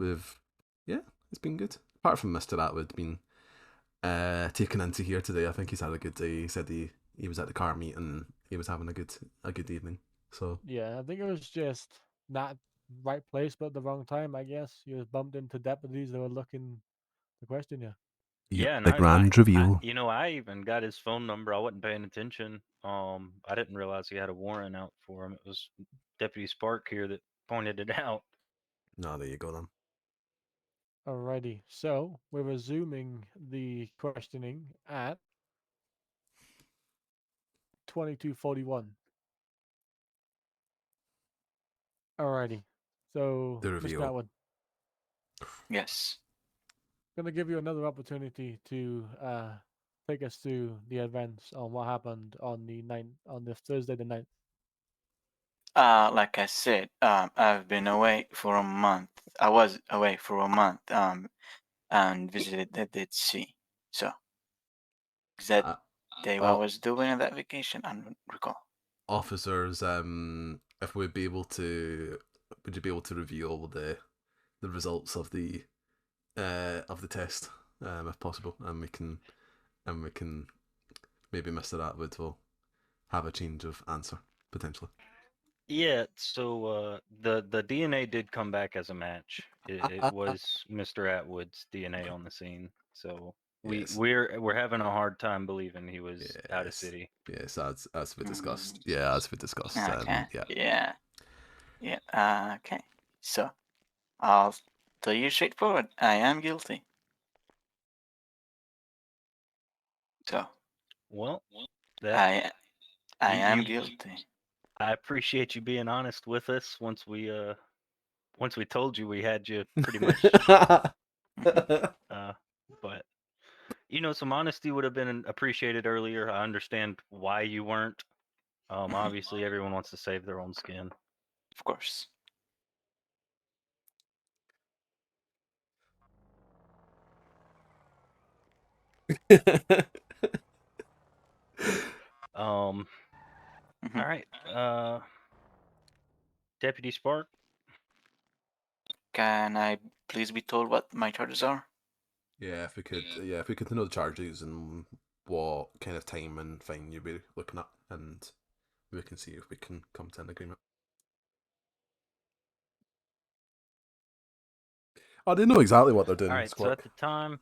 It's been good. Apart from Mr. Atwood being taken into here today, I think he's had a good day. He said he was at the car meet and he was having a good evening. So Yeah, I think it was just not right place, but the wrong time, I guess. You was bumped into deputies that were looking to question you. Yeah, and the grand reveal. I even got his phone number. I wasn't paying attention. I didn't realize he had a warrant out for him. It was Deputy Spark here that pointed it out. No, there you go then. Alrighty, so we're resuming the questioning at 22:41. Alrighty, so The Mr. reveal. Atwood, Yes. gonna give you another opportunity to take us through the events on what happened on the Thursday the 9th. Like I said, I've been away for a month. I was away for a month. And visited the Dead Sea. So, is that Uh, day what I was doing on that vacation? I don't recall. Officers, if would you be able to reveal the results of the test, if possible, and we can maybe Mr. Atwood will have a change of answer potentially. Yeah, so the DNA did come back as a match. It was Mr. Atwood's DNA on the scene. So Yes. We're having a hard time believing he was out of Yes. city. Yes, as we discussed. Yeah, as we discussed. Okay. Yeah. Yeah. Okay. So, I'll tell you straightforward. I am guilty. So, Well, that I am you- guilty. I appreciate you being honest with us. Once we told you we had you pretty much, but some honesty would have been appreciated earlier. I understand why you weren't. Obviously, everyone wants to save their own skin. Of course. All right, Deputy Spark. Can I please be told what my charges are? Yeah, if we could know the charges and what kind of time and fine you'd be looking at, and we can see if we can come to an agreement. Oh, they know exactly what they're doing. All right, so Squawk. at the time,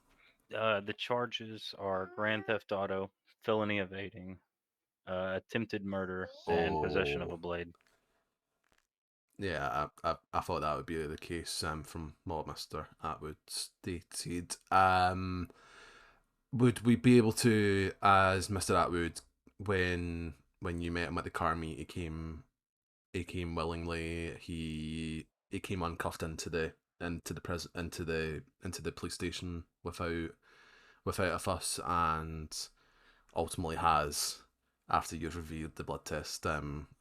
the charges are grand theft auto, felony evading, attempted murder, and possession of a blade. Yeah, I thought that would be the case from what Mr. Atwood stated. Would we be able to, as Mr. Atwood, when you met him at the car meet, he came willingly. He came uncuffed into the police station without a fuss, and ultimately has, after you've reviewed the blood test,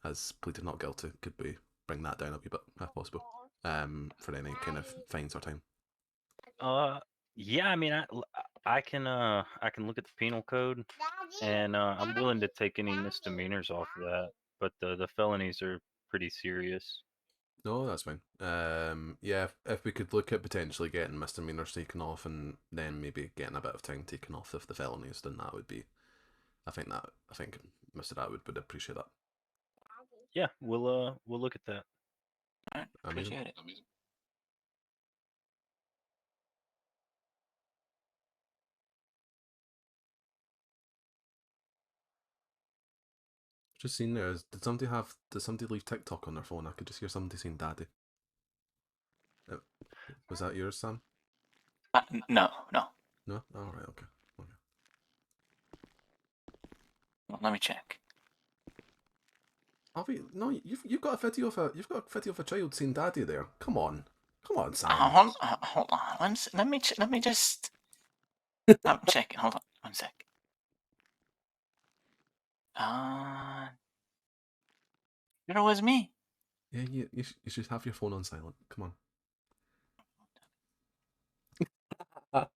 has pleaded not guilty. Could we bring that down a wee bit if possible, for any kind of fines or time? Yeah, I mean, I can look at the penal code, and I'm willing to take any misdemeanors off of that, but the felonies are pretty serious. No, that's fine. Yeah, if we could look at potentially getting misdemeanors taken off, and then maybe getting a bit of time taken off of the felonies, then that would be. I think Mr. Atwood would appreciate that. Yeah, we'll look at that. All right, Amazing. appreciate it. Just seen there. Did somebody leave TikTok on their phone? I could just hear somebody saying "daddy." Was that yours, Sam? No. No. All right. Okay. Well, let me check. Have you? No, you've got a video of a child saying "daddy" there. Come on, Sam. Hold on. Let me just. I'm checking. Hold on. 1 sec. It was me. Yeah, you should have your phone on silent. Come on.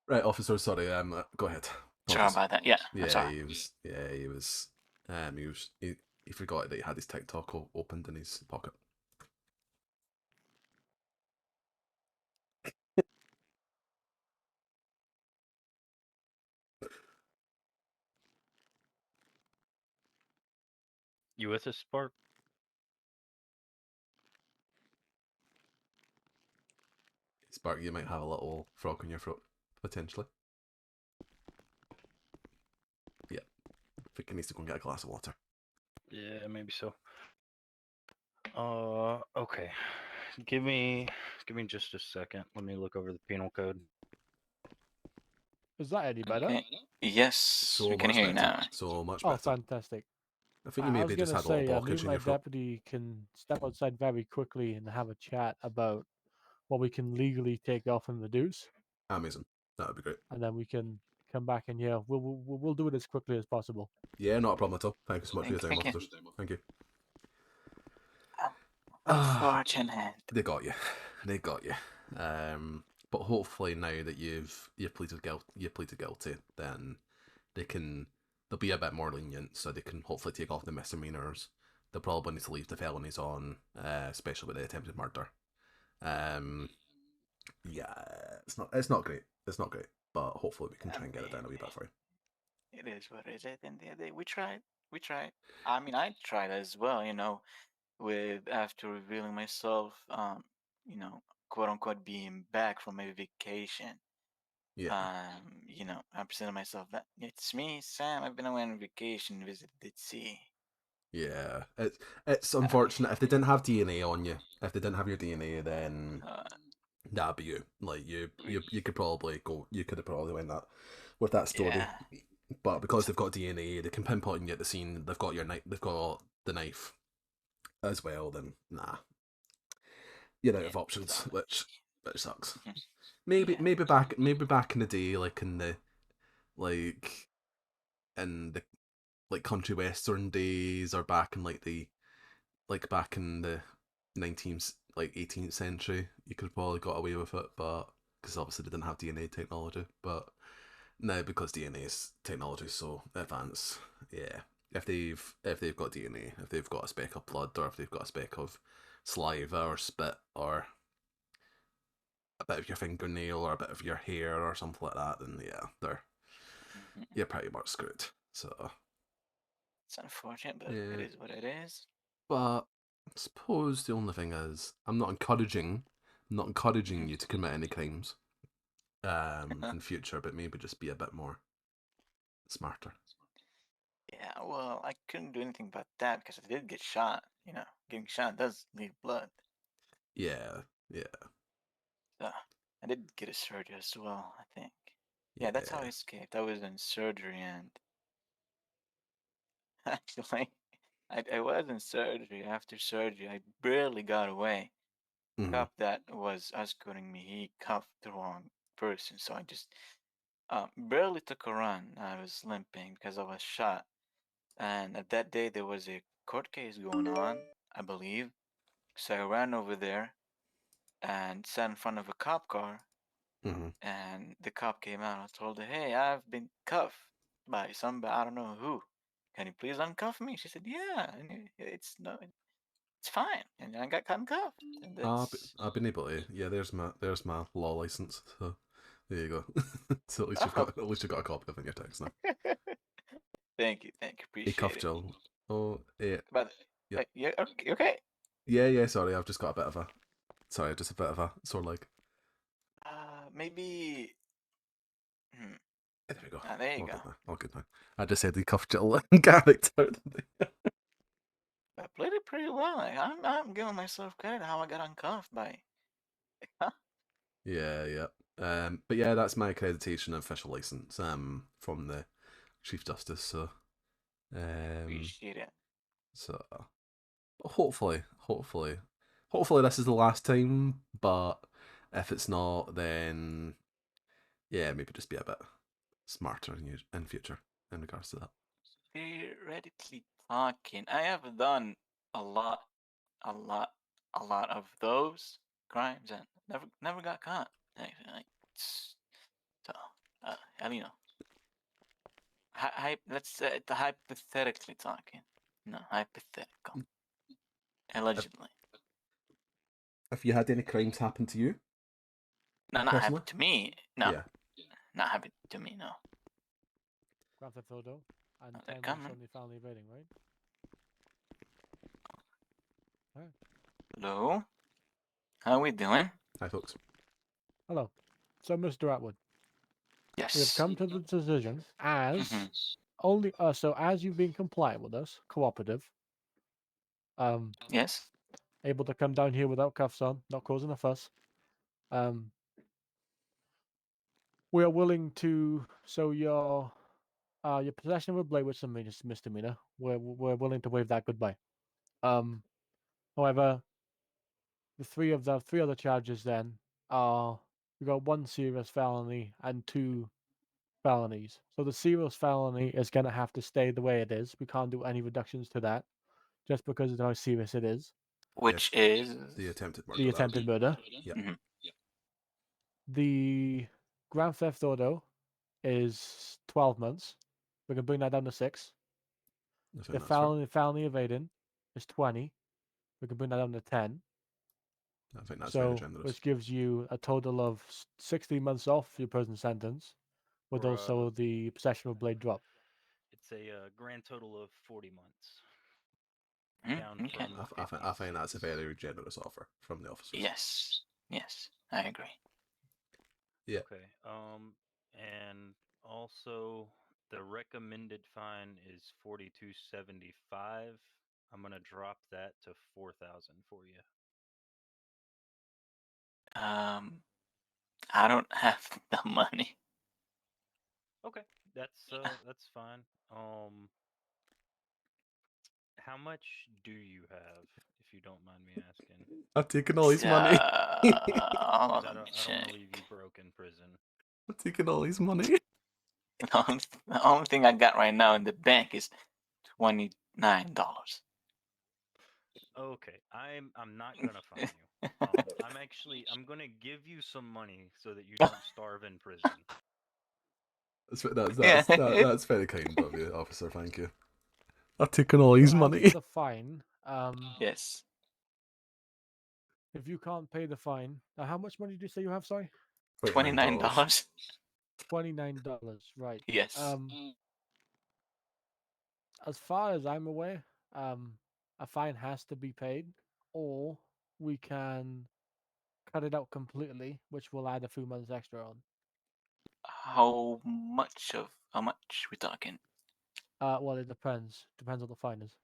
Right, officer. Sorry. Go ahead. Sorry Apologies. about that. Yeah. I'm Yeah, sorry. he was. He forgot that he had his TikTok opened in his pocket. You with us, Spark? Spark, you might have a little frog in your throat potentially. Yeah, I think he needs to go and get a glass of water. Yeah, maybe so. Okay. Give me just a second. Let me look over the penal code. Is that any better? Okay. Yes, So we can much hear you better. now. So much Oh, better. fantastic. I think you I was maybe going just to had a little say, me blockage and in my your throat. deputy can step outside very quickly and have a chat about what we can legally take off him the dues, Amazing. That would be great. and then we can come back and yeah, we'll do it as quickly as possible. Yeah, not a problem at all. Thank you so much for your time, Thank you. officers. Thank you. Unfortunate. They got you. They got you. But hopefully now that you've pleaded guilty, then they'll be a bit more lenient, so they can hopefully take off the misdemeanors. They'll probably need to leave the felonies on, especially with the attempted murder. Yeah, it's not great. It's not great, but hopefully we can try and get it down a wee bit for you. It is what it is. At the end of the day, we tried. We tried. I mean, I tried as well. With after revealing myself, quote unquote, being back from my vacation. Yeah. I presented myself that it's me, Sam. I've been away on vacation, visited the sea. Yeah. It's unfortunate if they didn't have DNA on you. If they didn't have your DNA, then Uh, that'd be you. Like you could probably go. You could have probably went that with that story. yeah. But because they've got DNA, they can pinpoint you at the scene. They've got your knife. They've got the knife as well. Then nah, you're out of options, which sucks. Maybe Yeah. maybe back in the day, like like in the like country western days, or back in back in the 19th, like 18th century, you could have probably got away with it, but because obviously they didn't have DNA technology. But now, because DNA's technology is so advanced, yeah, if they've got DNA, if they've got a speck of blood, or if they've got a speck of saliva or spit, or a bit of your fingernail or a bit of your hair or something like that, then yeah, you're pretty much screwed. So It's unfortunate, but yeah, it is what it is. but I suppose the only thing is, I'm not encouraging you to commit any crimes in future, but maybe just be a bit more smarter. Yeah, well, I couldn't do anything about that because I did get shot. Getting shot does leave blood. Yeah, yeah, So I did get a surgery as well, I think. Yeah, that's how I escaped. I was in surgery, and actually, I was in surgery. After surgery, I barely got away. Mm-hmm. Cop that was escorting me, he cuffed the wrong person, so I just barely took a run. I was limping because I was shot. And at that day, there was a court case going on, I believe. So I ran over there and sat in front of a cop car. Mm-hmm. And the cop came out. I told her, "Hey, I've been cuffed by somebody. I don't know who. Can you please uncuff me?" She said, "Yeah, and it's no, it's fine." And I got uncuffed. And that's I've been able to. Yeah, there's my law license. So there you go. So oh, at least you've got a copy of it in your text now. thank you, A appreciate cuff it. gel. Oh, yeah, But yeah, yeah, okay, okay. yeah. Sorry, I've just got just a bit of a sore leg. Maybe. Hmm. There we go. There you All go. good now. All good now. I just said the cuff gel character. I played it pretty well. I'm giving myself credit how I got uncuffed by. Huh? Yeah. But yeah, that's my accreditation and official license. From the Chief Justice. So, Appreciate it. so hopefully this is the last time. But if it's not, then yeah, maybe just be a bit smarter in future in regards to that. Theoretically talking, I have done a lot, a lot, a lot of those crimes and never got caught. So, I mean, let's say hypothetically talking. No, hypothetical. Allegedly. If you had any crimes happen to you No, not personally, happened to me. No, yeah, not happened to me. No. Grand Theft Auto, and Oh, they're 10 months coming. only family rating, right? Alright. Hello. How we doing? hi folks. Hello. So, Mr. Atwood, we have Yes. come to the decision as Mhm. only so as you've been compliant with us, cooperative, Yes. able to come down here without cuffs on, not causing a fuss. We are willing to. So your possession of a blade was a misdemeanor. We're willing to waive that goodbye. However, the three other charges then are we got one serious felony and two felonies. So the serious felony is gonna have to stay the way it is. We can't do any reductions to that, just because of how serious it is. Which is The attempted murder. The that would attempted be. murder. Yep. Mhm. The Grand Theft Auto is 12 months. We can bring that down to 6. I think The that's fair. felony evading is 20. We can bring that down to 10. I think that's very So, generous. which gives you a total of 16 months off your prison sentence, with For, also the possession of a blade drop. It's a grand total of 40 months. Mhm, Down okay. from I think that's a very generous offer from the officers. Yes. Yes. I agree. Yeah. Okay. And also, the recommended fine is 42.75. I'm gonna drop that to 4,000 for you. I don't have the money. Okay, that's fine. How much do you have, if you don't mind me asking? I've taken all his money. Hold 'Cause on, I let me don't want to check. leave you broke in prison. I've taken all his money. The only thing I got right now in the bank is $29. Okay, I'm not gonna fine you. I'm gonna give you some money so that you don't starve in prison. Yeah. That's very kind of you, officer. Thank you. I've taken all his As money. for the fine, Yes. if you can't pay the fine, how much money did you say you have? Sorry, $29. $29. Right. Yes. As far as I'm aware, a fine has to be paid, or we can cut it out completely, which will add a few months extra on. How much we talking? Well, it depends. Depends on the fine is.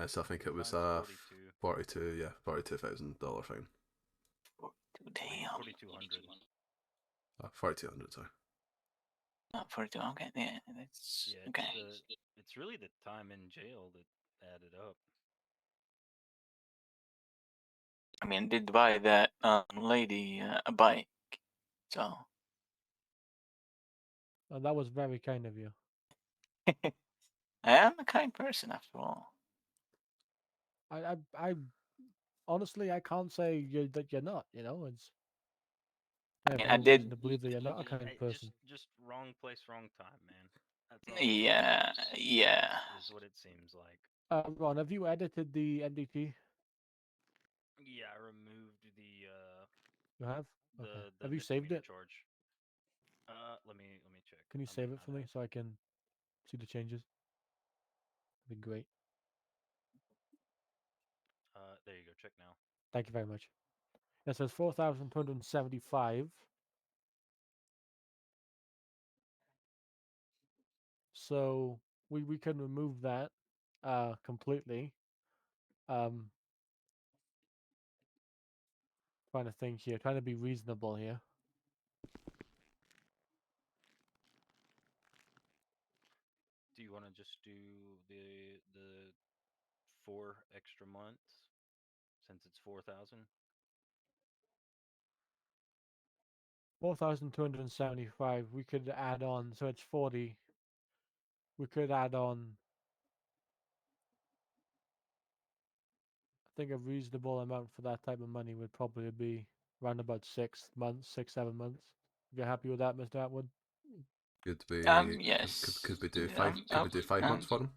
So I think it was Fine's 42. 42. Yeah, $42,000 fine. Damn. 4,200. 4,200. Sorry. 42. Okay. Yeah. That's Yeah, okay. it's really the time in jail that added up. I mean, did buy that lady a bike, so. That was very kind of you. I am a kind person after all. I honestly, I can't say that you're not. You know, it's. I have mean, no I did- reason to believe that you're not a kind Hey, person. just wrong place, wrong time, man. That's all. Yeah. Yeah. Is what it seems like. Ron, have you edited the NDT? Yeah, I removed You have. the Okay. the Have you saved misdemeanor it? charge. Let me check. Can you save it for me so I can see the changes? That'd be great. There you go. Check now. Thank you very much. It says 4,275. So we can remove that completely. Trying to think here, trying to be reasonable here. Do you want to just do the 4 extra months since it's 4,000? 4,275. We could add on, so it's 40. We could add on. I think a reasonable amount for that type of money would probably be around about 6 months, 7 months. You're happy with that, Mr. Atwood? Could we? Yes. Could we do 5? Could we do 5 months for him?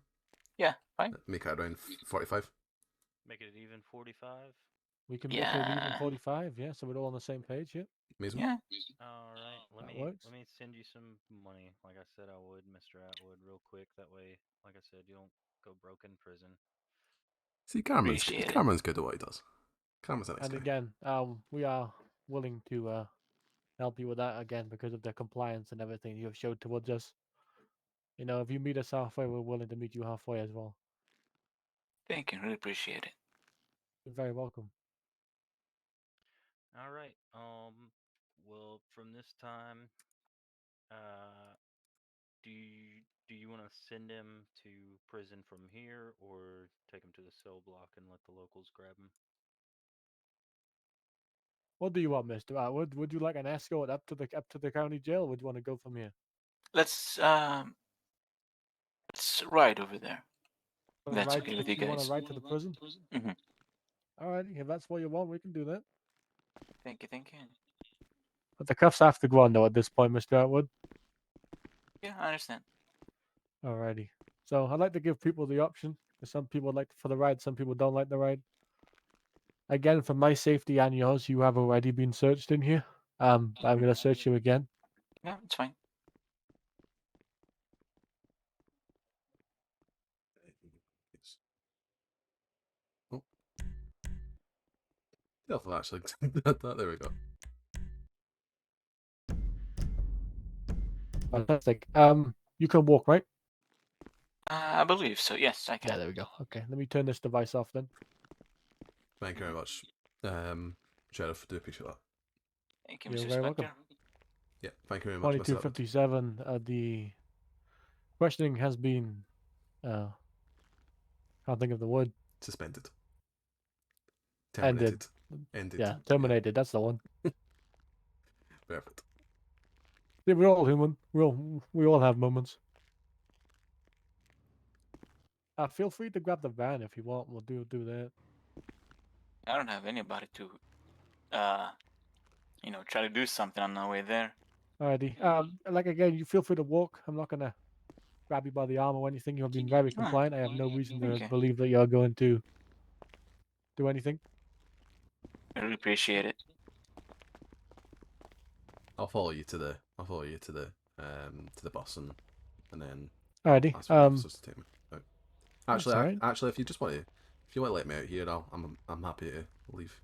Yeah. Fine. Make it around 45. Make it even 45. We can make it even Yeah. 45, yeah, so we're all on the same page, yeah. Amazing. Yeah. All right. That works. Let me send you some money, like I said I would, Mr. Atwood, real quick. That way, like I said, you don't go broke in prison. See, Appreciate it. Cameron's good at what he does. Cameron's a nice And guy. again, we are willing to help you with that again because of the compliance and everything you have showed towards us. You know, if you meet us halfway, we're willing to meet you halfway as well. Thank you. Really appreciate it. You're very welcome. All right. Well, from this time, do you want to send him to prison from here, or take him to the cell block and let the locals grab him? What do you want, Mr. Atwood? Would you like an escort up to the county jail, or would you want to go from here? Let's ride over there. Wanna That's ride okay to, with you you want guys. to ride to the prison? Mhm. Alrighty, if that's what you want, we can do that. Thank you. Thank you. But the cuffs have to go on though at this point, Mr. Atwood. Yeah, I understand. Alrighty. So I'd like to give people the option. 'Cause some people like for the ride, some people don't like the ride. Again, for my safety and yours, you have already been searched in here. I'm gonna search you again. Yeah, it's fine. Oh. Yeah, actually. There we go. Fantastic. You can walk, right? I believe so. Yes, I Yeah, can. there we go. Okay, let me turn this device off then. Thank you very much, Sheriff. Do appreciate that. Thank you, You're Mr. very Specter. welcome. Yeah, thank you very much, Mr. Atwood. 2257. The questioning has been. Can't think of the word. Suspended. Ended. Terminated. Ended. Yeah, terminated. That's the one. Perfect. Yeah, we're all human. We all have moments. Feel free to grab the van if you want. We'll do that. I don't have anybody to, try to do something on the way there. Alrighty. Like again, you feel free to walk. I'm not gonna grab you by the arm or anything. You've been very compliant. I have no reason to Okay. believe that you're going to do anything. I really appreciate it. I'll follow you to the bus and then Alrighty. ask for the officers to take me out. That's Actually, alright. actually, if you want to let me out here, I'm happy to leave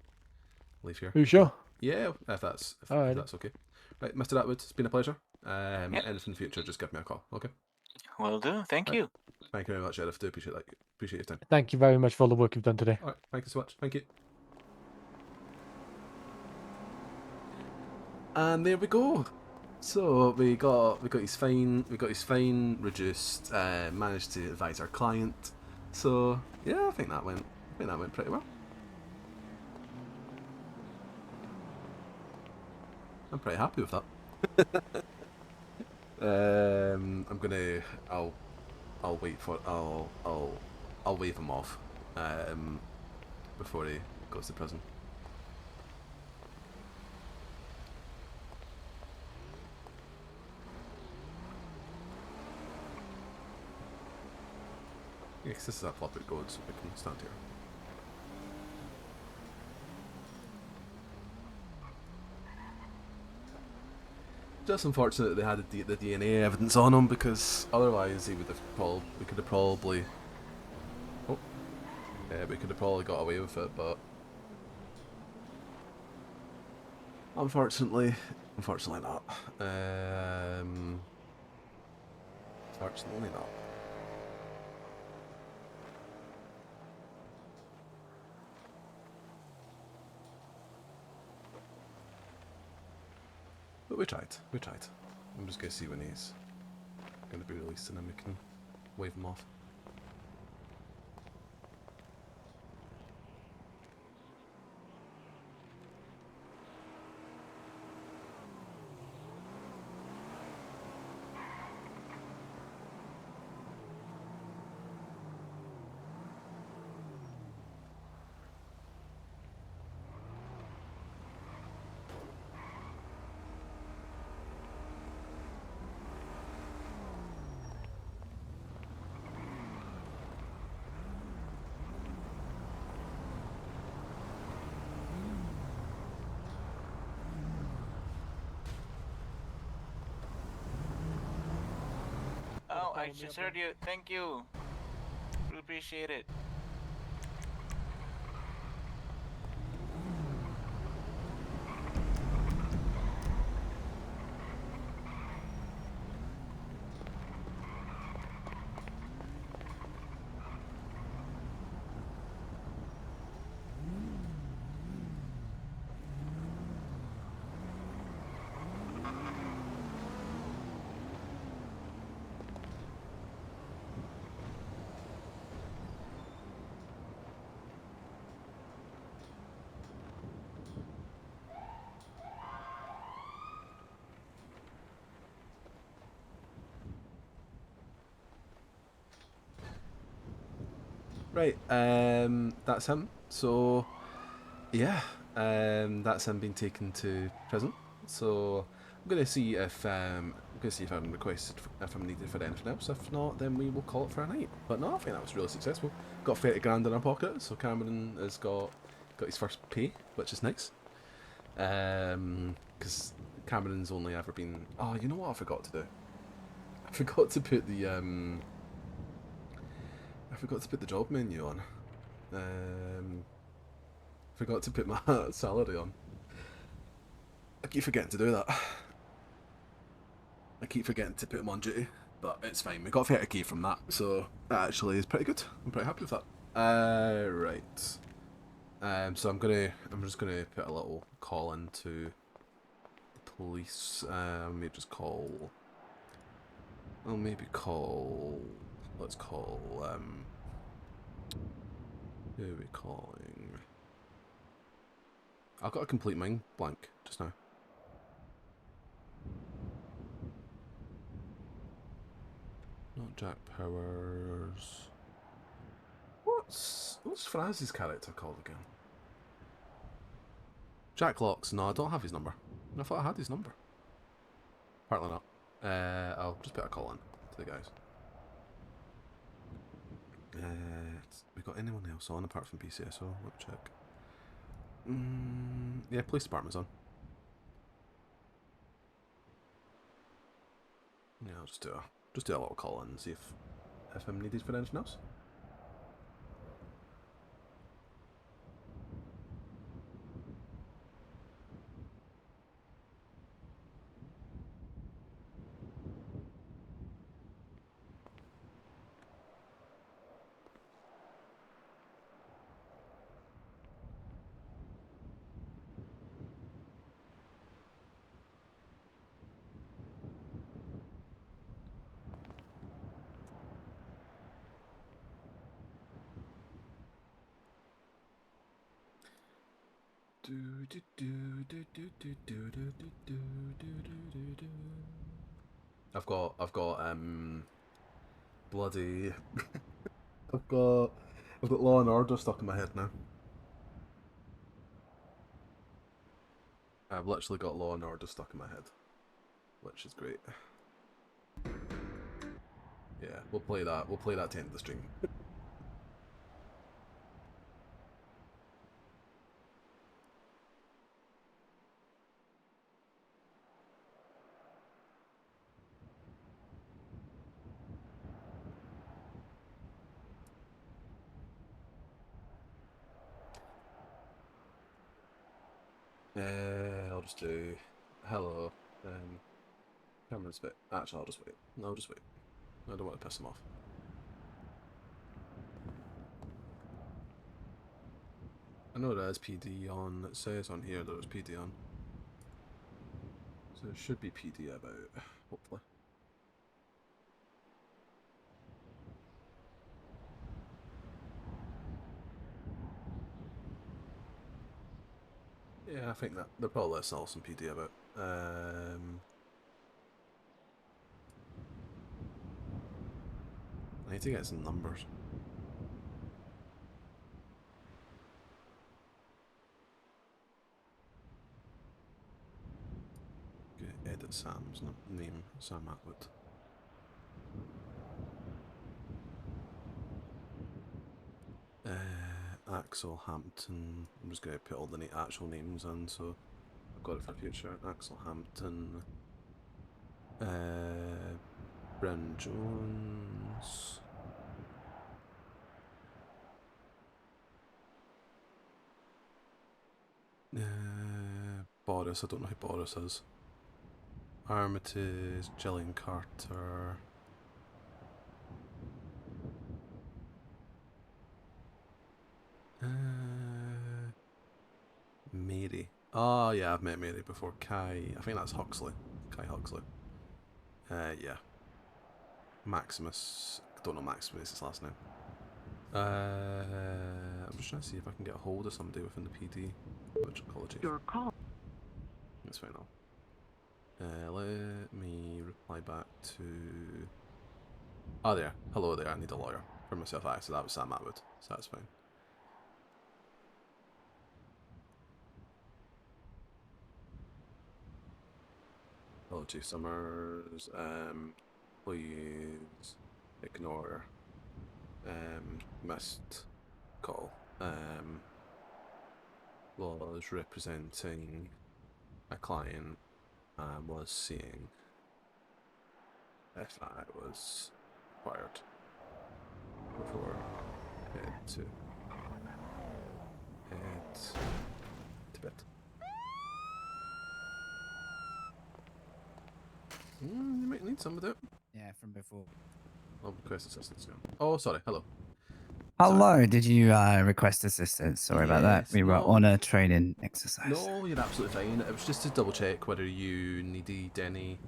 here. Are you sure? Yeah, if that's Alrighty. okay. Right, Mr. Atwood, it's been a pleasure. Yep. Anything in the future, just give me a call, okay? Will do. Thank Right. you. Thank you very much, Sheriff. Do appreciate that. Appreciate your time. Thank you very much for all the work you've done today. All right, thank you so much. Thank you. And there we go. So we got his fine reduced. Managed to advise our client. So yeah, I think that went pretty well. I'm pretty happy with that. I'll wait for I'll wave him off before he goes to prison. Yes, this is how flop it goes, so we can stand here. Just unfortunate that they had the DNA evidence on him, because otherwise we could have probably got away with it, but unfortunately not. Unfortunately not. But we tried. I'm just gonna see when he's gonna be released, and then we can wave him off. Oh, I just heard you. Thank you. Really appreciate it. Right, that's him. So, yeah, that's him being taken to prison. So, I'm gonna see if I'm requested if I'm needed for anything else. If not, then we will call it for a night. But no, I think that was really successful. Got 30 grand in our pocket, so Cameron has got his first pay, which is nice. Because Cameron's only ever been. Oh, you know what I forgot to do? I forgot to put the job menu on. Forgot to put my salary on. I keep forgetting to do that. I keep forgetting to put him on duty, but it's fine. We got 30k from that, so that actually is pretty good. I'm pretty happy with that. Right. So I'm just gonna put a little call into the police. Maybe just call. I'll maybe call. Let's call. Who are we calling? I've got a complete mind blank just now. Not Jack Powers. What's Fraz's character called again? Jack Locks. No, I don't have his number. I thought I had his number. Apparently not. I'll just put a call in to the guys. We got anyone else on apart from PCSO? Let me check. Yeah, police department's on. Yeah, I'll just do a little call in and see if I'm needed for anything else. I've got bloody I've got Law and Order stuck in my head now. I've literally got Law and Order stuck in my head, which is great. Yeah, we'll play that. We'll play that to end the stream. I'll just do hello. Cameron's bit. Actually, I'll just wait. No, I'll just wait. I don't want to piss him off. I know there is PD on. It says on here there was PD on. So there should be PD about, hopefully. Yeah, I think that they'll probably let us some PD about. I need to get some numbers. Okay, edit Sam's name, Sam Atwood. Axel Hampton. I'm just going to put all the actual names in, so I've got it for future. Axel Hampton. Bren Jones. Boris, I don't know who Boris is. Armitage, Gillian Carter. Mary. Oh yeah, I've met Mary before. Kai, I think that's Huxley. Kai Huxley. Yeah. Maximus. I don't know Maximus' last name. I'm just trying to see if I can get a hold of somebody within the PD. Which apology. Your call. That's fine now. Let me reply back to. Oh, there. Hello there. I need a lawyer for myself. So that was Sam Atwood. So that's fine. Hello, Chief Summers. Please ignore missed call. Was representing a client and was seeing if I was required before head to bed. You might need some of it. Yeah, from before. I'll request assistance. Yeah. Oh, sorry. Hello. Hello, did you request assistance? Sorry about that. Yes, We were no. on a training exercise. No, you're absolutely fine. It was just to double check whether you needed any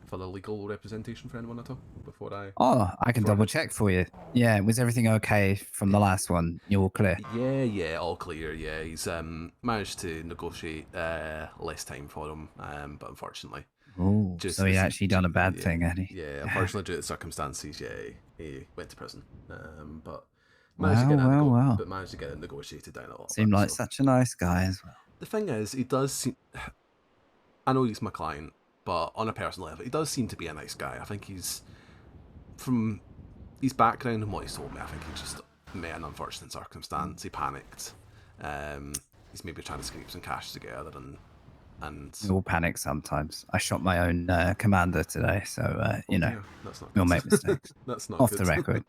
further legal representation for anyone at all before I. Oh, I can before I double head- check for you. Yeah, was everything okay from the last one? You're all clear? Yeah, all clear. Yeah, he's managed to negotiate less time for him, but unfortunately, Oh, just so he as actually done a bad yeah, thing, had he? Yeah, unfortunately due to the circumstances, yeah, he went to prison. But managed to get Well. but managed to get it negotiated down a little Seemed bit. like So. such a nice guy as well. The thing is, he does seem. I know he's my client, but on a personal level, he does seem to be a nice guy. I think he's from his background and what he's told me. I think he just met an unfortunate circumstance. He panicked. He's maybe trying to scrape some cash together and We all panic sometimes. I shot my own commander today, so you know, dear, that's not we'll good. make mistakes. That's not Off good. the record.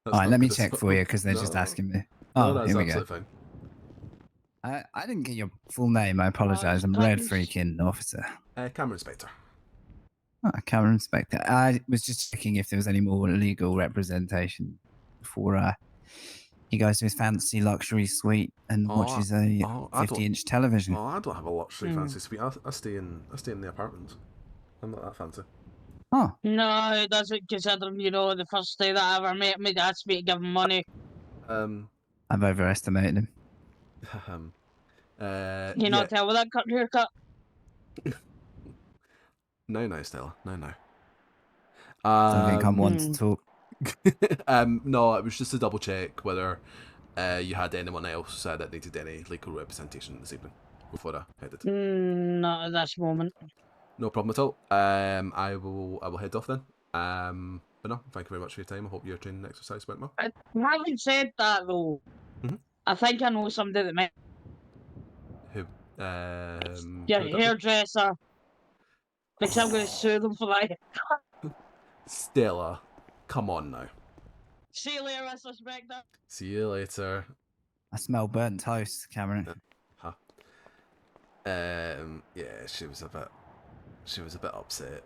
That's All right, not let me good check at for all. you because they're just No, asking me. No, Oh, that's here we go. absolutely fine. I didn't get your full name. I apologize. I'm Red Freaking Officer. Cameron Specter. Oh, Cameron Specter. I was just checking if there was any more legal representation before he goes to his fancy luxury suite and watches a I don't- 50-inch television. Oh, I don't have a luxury fancy suite. I stay in the apartment. I'm not that fancy. Oh, No, he doesn't consider him, you know, the first day that I ever met him, he'd asked me to give him money. I've overestimated him. You yeah. not tell with that cut haircut? No, Stella. No. Don't think I'm one to talk. No, it was just to double check whether you had anyone else that needed any legal representation this evening before I headed. Not at this moment. No problem at all. I will head off then. But no, thank you very much for your time. I hope your training exercise went well. Having said that, though, I think I know somebody that might. Who? Your who would that be? hairdresser. Because I'm going to sue them for that. Stella, come on now. See you later, Mr. Specter. See you later. I smell burnt toast, Cameron. Huh. Yeah, she was a bit upset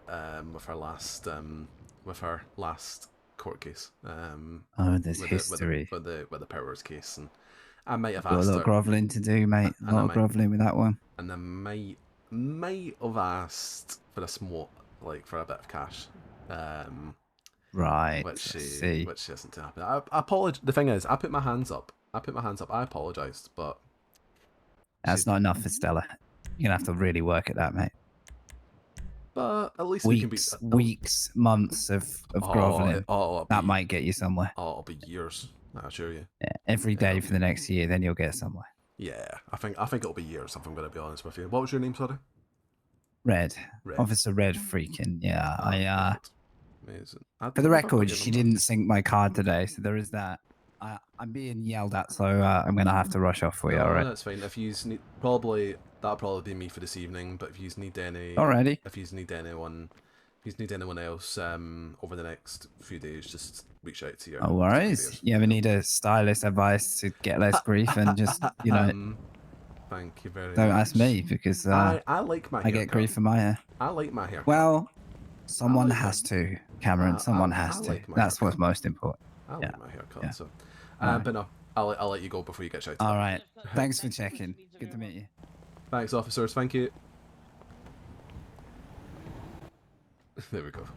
with her last court case. Oh, there's with history. with the Powers case, and I might have Got a asked lot her. of grovelling to do, mate. A and I lot of might- grovelling with that one. And I might have asked for a small, like for a bit of cash. Right. Which I she see. hasn't happened. I apologize. The thing is, I put my hands up. I apologized, but That's not enough for Stella. You're gonna have to really work at that, mate. but at least we can be Weeks, months of grovelling. That might get you somewhere. Oh, it'll be years. I assure you. Yeah, every day for the next year, then you'll get somewhere. Yeah, I think it'll be years. If I'm going to be honest with you. What was your name, sorry? Red. Red. Officer Red Freaking. Yeah. Amazing. For the record, she didn't sync my card today, so there is that. I'm being yelled at, so I'm gonna have to rush off for you. No, All right. that's fine. If you need, that'll probably be me for this evening. But if you need any, Alrighty. If you need anyone else over the next few days, just reach out to your. No worries. You ever need a stylist advice to get less grief and just Thank you very much. don't ask me because I like my I haircut. get grief for my hair. I like my hair. Well, someone has to, Cameron. Someone has to. like my That's haircut. what's most important. I like my haircut. Yeah. So, Alright. but no, I'll let you go before you get shouted. All right. Thanks for checking. Good to meet you. Thanks, officers. Thank you. There we go.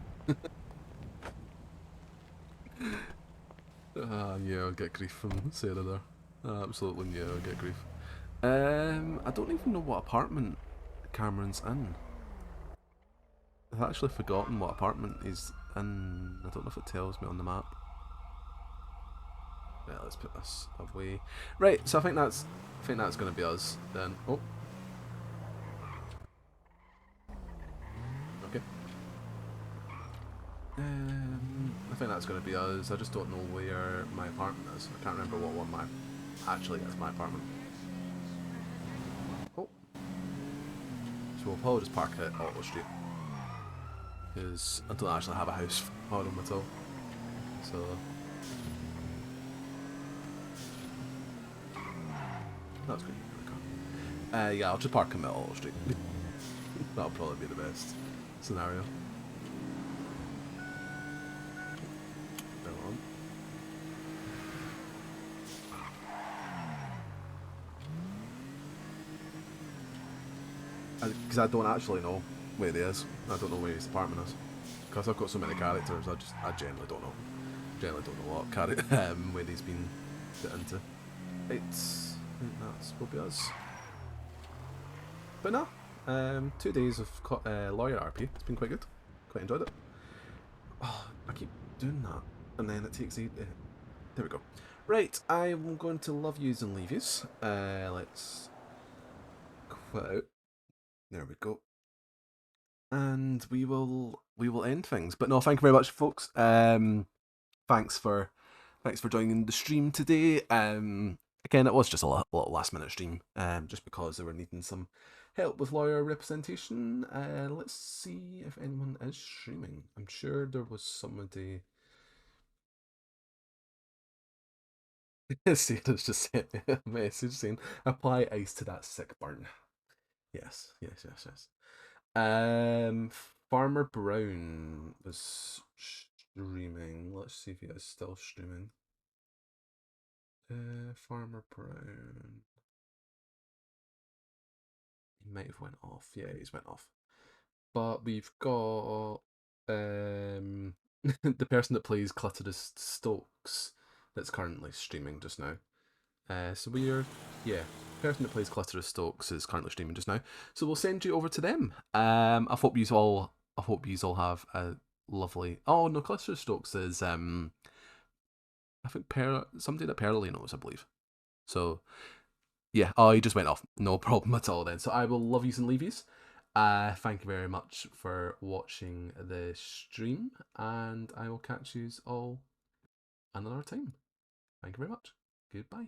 Yeah, I'll get grief from Sarah there. Absolutely, yeah, I'll get grief. I don't even know what apartment Cameron's in. I've actually forgotten what apartment he's in. I don't know if it tells me on the map. Yeah, let's put this away. Right, so I think that's going to be us then. Oh. Okay. I think that's going to be us. I just don't know where my apartment is. I can't remember what one actually is my apartment. Oh. So we'll probably just park at Otto Street. Because I don't actually have a house for them at all. So... That's good. Yeah, I'll just park him at Otto Street. That'll probably be the best scenario. because I don't actually know where he is. I don't know where his apartment is. Because I've got so many characters, I generally don't know. Generally don't know what where he's been put into. I think that's probably us. But no, 2 days of lawyer RP. It's been quite good. Quite enjoyed it. Oh, I keep doing that, and then it takes there we go. Right, I'm going to love yous and leave yous. Let's quit out. There we go. And we will end things. But no, thank you very much, folks. Thanks for joining the stream today. Again, it was just a little last minute stream. Just because they were needing some help with lawyer representation. Let's see if anyone is streaming. I'm sure there was somebody. Sarah's just sent me a message saying, apply ice to that sick burn. Yes. Farmer Brown was streaming. Let's see if he is still streaming. Farmer Brown. He might have went off. Yeah, he's went off. But we've got the person that plays Clitoris Stokes that's currently streaming just now. So the person that plays Clitoris Stokes is currently streaming just now. So we'll send you over to them. I hope you all have a lovely. Oh no, Clitoris Stokes is I think somebody that Perley knows, I believe. So yeah, he just went off. No problem at all then. So I will love yous and leave yous. Thank you very much for watching the stream, and I will catch yous all another time. Thank you very much. Goodbye.